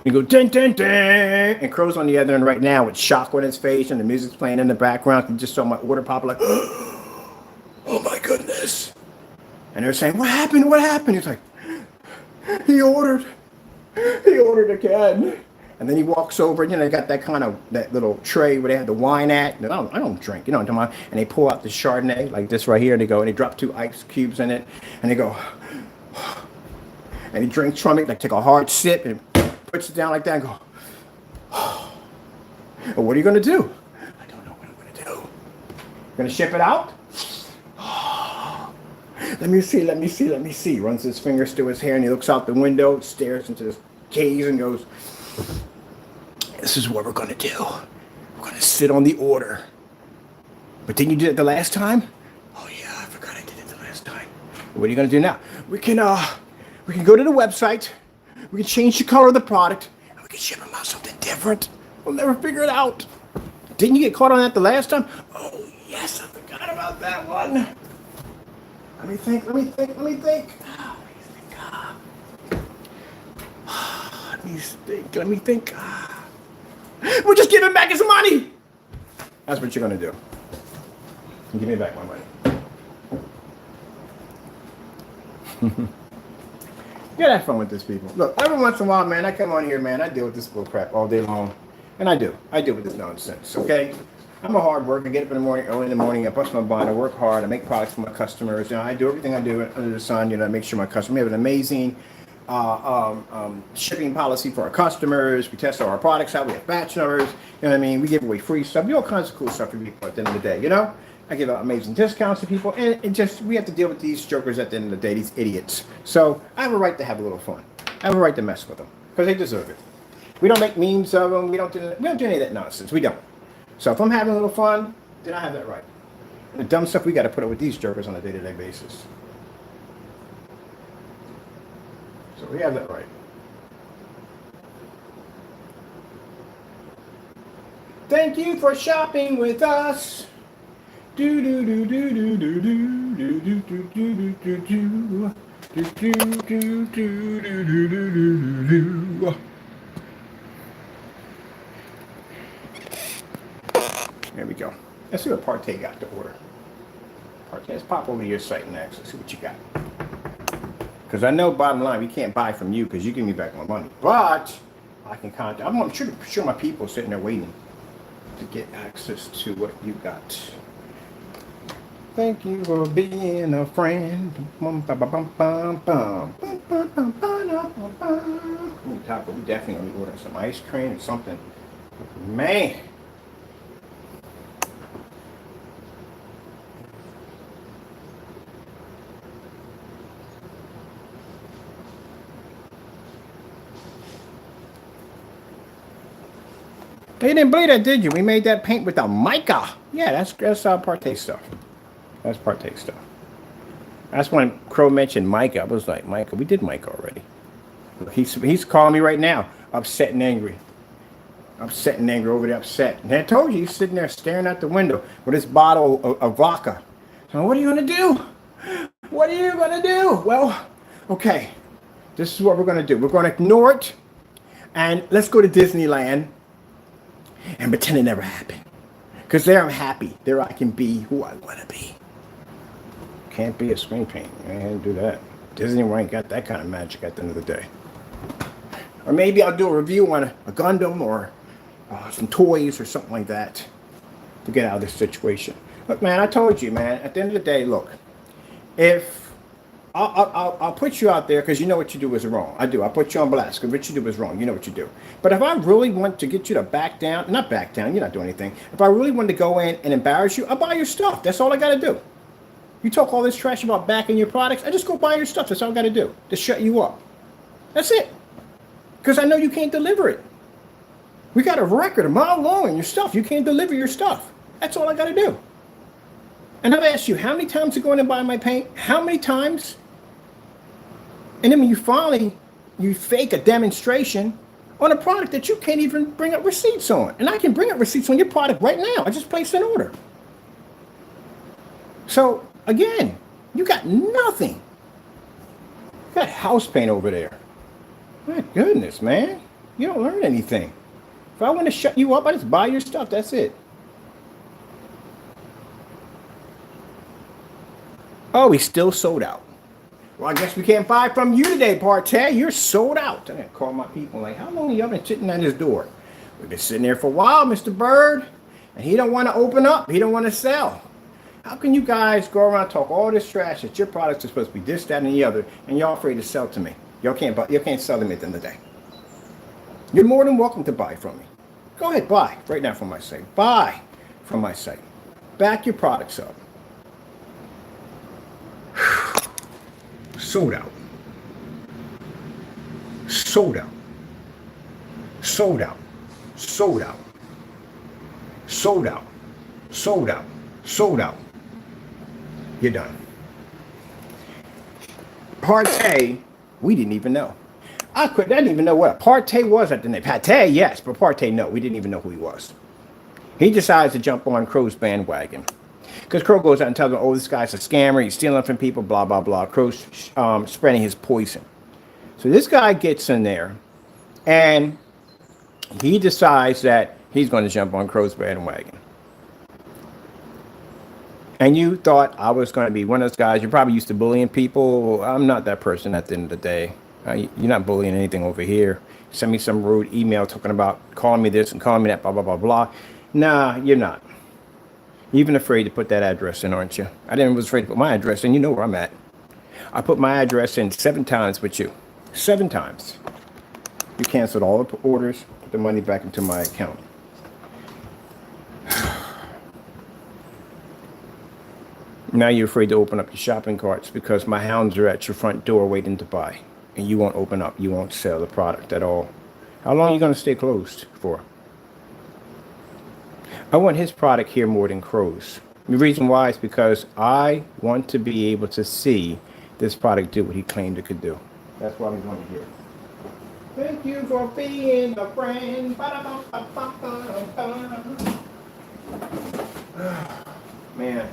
You go dun dun dun, and Crow's on the other end right now with shock on his face, and the music's playing in the background. You just saw my order pop like, oh my goodness! And they're saying, what happened? What happened? He's like, he ordered again. And then he walks over, they got that little tray where they have the wine at. And I don't drink, you know what I'm talking about? And they pull out the Chardonnay like this right here, and they drop 2 ice cubes in it, and they go, and he drinks from it, like take a hard sip and puts it down like that and go, well, what are you gonna do? I don't know what I'm gonna do. Gonna ship it out? Let me see. Runs his fingers through his hair and he looks out the window, stares into his gaze and goes, this is what we're gonna do. We're gonna sit on the order. But didn't you do it the last time? Oh yeah, I forgot I did it the last time. What are you gonna do now? We can go to the website, we can change the color of the product, and we can ship them out something different. We'll never figure it out. Didn't you get caught on that the last time? Oh yes, I forgot about that one. Let me think. We'll just give him back his money. That's what you're gonna do. Give me back my money. Get have fun with this, people. Look, every once in a while, man, I come on here, man, I deal with this bull crap all day long. And I deal with this nonsense, okay? I'm a hard worker. I get up in the morning, early in the morning. I bust my butt. I work hard. I make products for my customers. I do everything I do under the sun. I make sure my customers have an amazing shipping policy for our customers. We test all our products out. We have batch numbers. You know what I mean? We give away free stuff. We do all kinds of cool stuff for people at the end of the day. I give out amazing discounts to people, and we have to deal with these jokers at the end of the day, these idiots. So I have a right to have a little fun. I have a right to mess with them because they deserve it. We don't make memes of them. We don't do any of that nonsense. We don't. So if I'm having a little fun, then I have that right. The dumb stuff we got to put up with these jokers on a day-to-day basis. So we have that right. Thank you for shopping with us. There we go. Let's see what Partey got to order. Partey, let's pop over to your site next. Let's see what you got. Because I know, bottom line, we can't buy from you because you give me back my money. But I can contact. I'm sure my people are sitting there waiting to get access to what you got. Thank you for being a friend. Taco, we definitely gonna be ordering some ice cream or something. Man. You didn't believe that, did you? We made that paint with the mica. Yeah, that's Partey stuff. That's Partey stuff. That's when Crow mentioned mica. I was like, mica, we did mica already. He's calling me right now, upset and angry. Upset and angry, over there, upset. And I told you, he's sitting there staring out the window with his bottle of vodka. So what are you going to do? What are you going to do? Well, okay, this is what we're going to do. We're going to ignore it, and let's go to Disneyland and pretend it never happened. Because there I'm happy. There I can be who I want to be. Can't be a screen paint. I can't do that. Disney ain't got that kind of magic at the end of the day. Or maybe I'll do a review on a Gundam or some toys or something like that to get out of this situation. Look, man, I told you, man, at the end of the day, look, if I'll put you out there because you know what you do is wrong. I do. I'll put you on blast because what you do is wrong. You know what you do. But if I really want to get you to back down, not back down, you're not doing anything. If I really want to go in and embarrass you, I'll buy your stuff. That's all I got to do. You talk all this trash about backing your products, I just go buy your stuff. That's all I got to do to shut you up. That's it. Because I know you can't deliver it. We got a record a mile long in your stuff. You can't deliver your stuff. That's all I got to do. And I've asked you, how many times to go in and buy my paint? How many times? And then when you fake a demonstration on a product that you can't even bring up receipts on. And I can bring up receipts on your product right now. I just placed an order. So, again, you got nothing. You got house paint over there. My goodness, man. You don't learn anything. If I want to shut you up, I just buy your stuff. That's it. Oh, he's still sold out. Well, I guess we can't buy from you today, Partey. You're sold out. I'm going to call my people like, how long have you been sitting at his door? We've been sitting there for a while, Mr. Bird. And he don't want to open up. He don't want to sell. How can you guys go around and talk all this trash that your products are supposed to be this, that, and the other, and y'all afraid to sell to me? Y'all can't sell to me at the end of the day. You're more than welcome to buy from me. Go ahead, buy right now from my site. Buy from my site. Back your products up. Sold out. Sold out. Sold out. Sold out. Sold out. Sold out. Sold out. You're done. Partey, we didn't even know. I didn't even know what a Partey was at the name. Partey, yes, but Partey, no. We didn't even know who he was. He decides to jump on Crow's bandwagon. Because Crow goes out and tells him, oh, this guy's a scammer. He's stealing from people, blah, blah, blah. Crow's spreading his poison. So this guy gets in there, and he decides that he's going to jump on Crow's bandwagon. And you thought I was going to be one of those guys. You're probably used to bullying people. I'm not that person at the end of the day. You're not bullying anything over here. Send me some rude email talking about calling me this and calling me that, blah, blah, blah, blah. Nah, you're not. You're even afraid to put that address in, aren't you? I was afraid to put my address in. You know where I'm at. I put my address in 7 times with you. 7 times. You canceled all the orders, put the money back into my account. Now you're afraid to open up your shopping carts because my hounds are at your front door waiting to buy. And you won't open up. You won't sell the product at all. How long are you going to stay closed for? I want his product here more than Crow's. The reason why is because I want to be able to see this product do what he claimed it could do. That's why we want to hear. Thank you for being a friend. Man.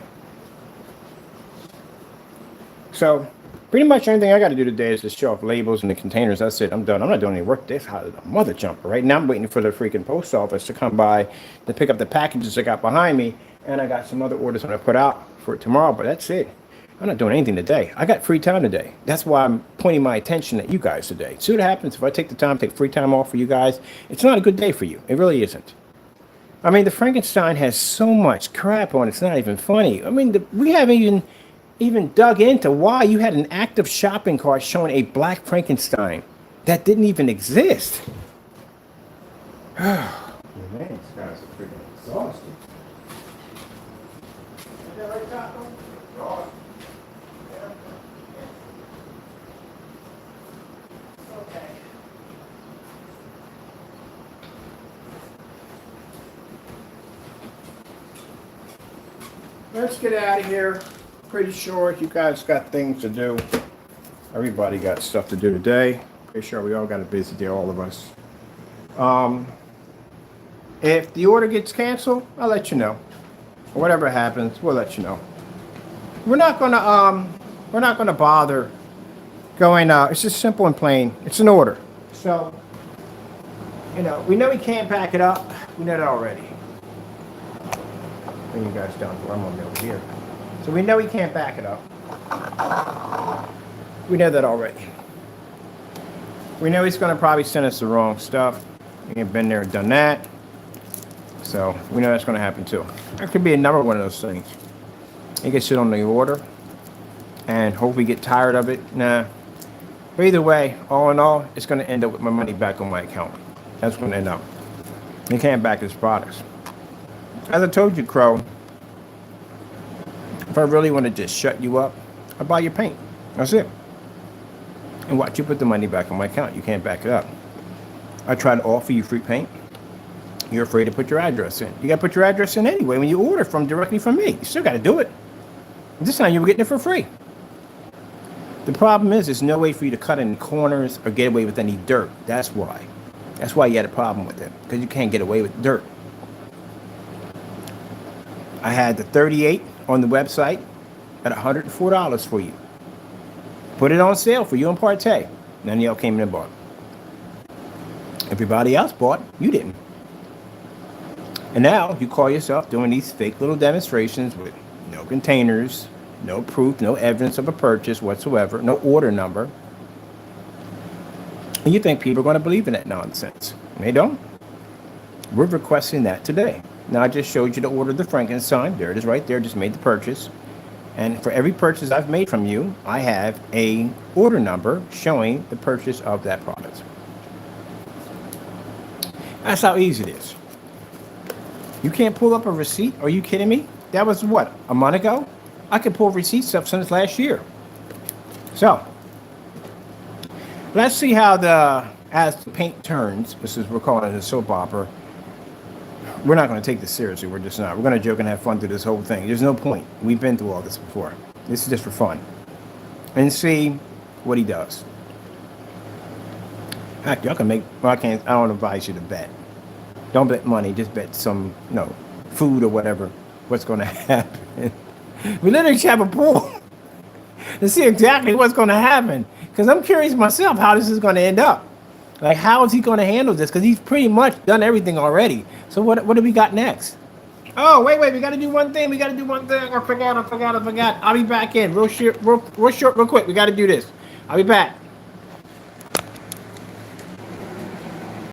So, Pretty much everything I got to do today is just show off labels and the containers. That's it. I'm done. I'm not doing any work. This hot as a mother jumper. Right now I'm waiting for the freaking post office to come by to pick up the packages I got behind me. And I got some other orders I'm going to put out for tomorrow. But that's it. I'm not doing anything today. I got free time today. That's why I'm pointing my attention at you guys today. See what happens if I take the time, take free time off for you guys. It's not a good day for you. It really isn't. I mean, the Frankenstein has so much crap on it. It's not even funny. I mean, we haven't even dug into why you had an active shopping cart showing a black Frankenstein that didn't even exist. Man, these guys are freaking exhausted. Is that right, Taco? Okay. Let's get out of here. Pretty sure you guys got things to do. Everybody got stuff to do today. Pretty sure we all got a busy day, all of us. If the order gets canceled, I'll let you know. Whatever happens, we'll let you know. We're not gonna bother going. It's just simple and plain. It's an order, so you know we know we can't pack it up. We know that already. Bring you guys down to I'm gonna be over here. So we know we can't back it up. We know that already. We know he's going to probably send us the wrong stuff. We ain't been there and done that. So we know that's going to happen too. There could be another one of those things. He gets it on the order and hope we get tired of it. Nah. But either way, all in all, it's going to end up with my money back on my account. That's going to end up. You can't back his products. As I told you, Crow, if I really want to just shut you up, I buy your paint. That's it. And watch you put the money back on my account. You can't back it up. I try to offer you free paint. You're afraid to put your address in. You got to put your address in anyway when you order directly from me. You still got to do it. This time you were getting it for free. The problem is there's no way for you to cut in corners or get away with any dirt. That's why. That's why you had a problem with it. Because you can't get away with dirt. I had the 38 on the website at $104 for you. Put it on sale for you and Partey. None of y'all came in and bought. Everybody else bought. You didn't. And now you call yourself doing these fake little demonstrations with no containers, no proof, no evidence of a purchase whatsoever, no order number. And you think people are going to believe in that nonsense. They don't. We're requesting that today. Now I just showed you the order of the Frankenstein. There it is right there. Just made the purchase. And for every purchase I've made from you, I have a order number showing the purchase of that product. That's how easy it is. You can't pull up a receipt? Are you kidding me? That was what, a month ago? I could pull receipts up since last year. So, let's see how as the paint turns, this is, we're calling it a soap opera. We're not going to take this seriously. We're just not. We're going to joke and have fun through this whole thing. There's no point. We've been through all this before. This is just for fun. And see what he does. Heck, y'all can make, well, I don't advise you to bet. Don't bet money. Just bet some, food or whatever. What's going to happen. We literally should have a pool to see exactly what's going to happen. Because I'm curious myself how this is going to end up. Like, how is he going to handle this? Because he's pretty much done everything already. So what do we got next? Oh, wait. We got to do one thing. I forgot. I'll be back in real short, real quick. We got to do this. I'll be back.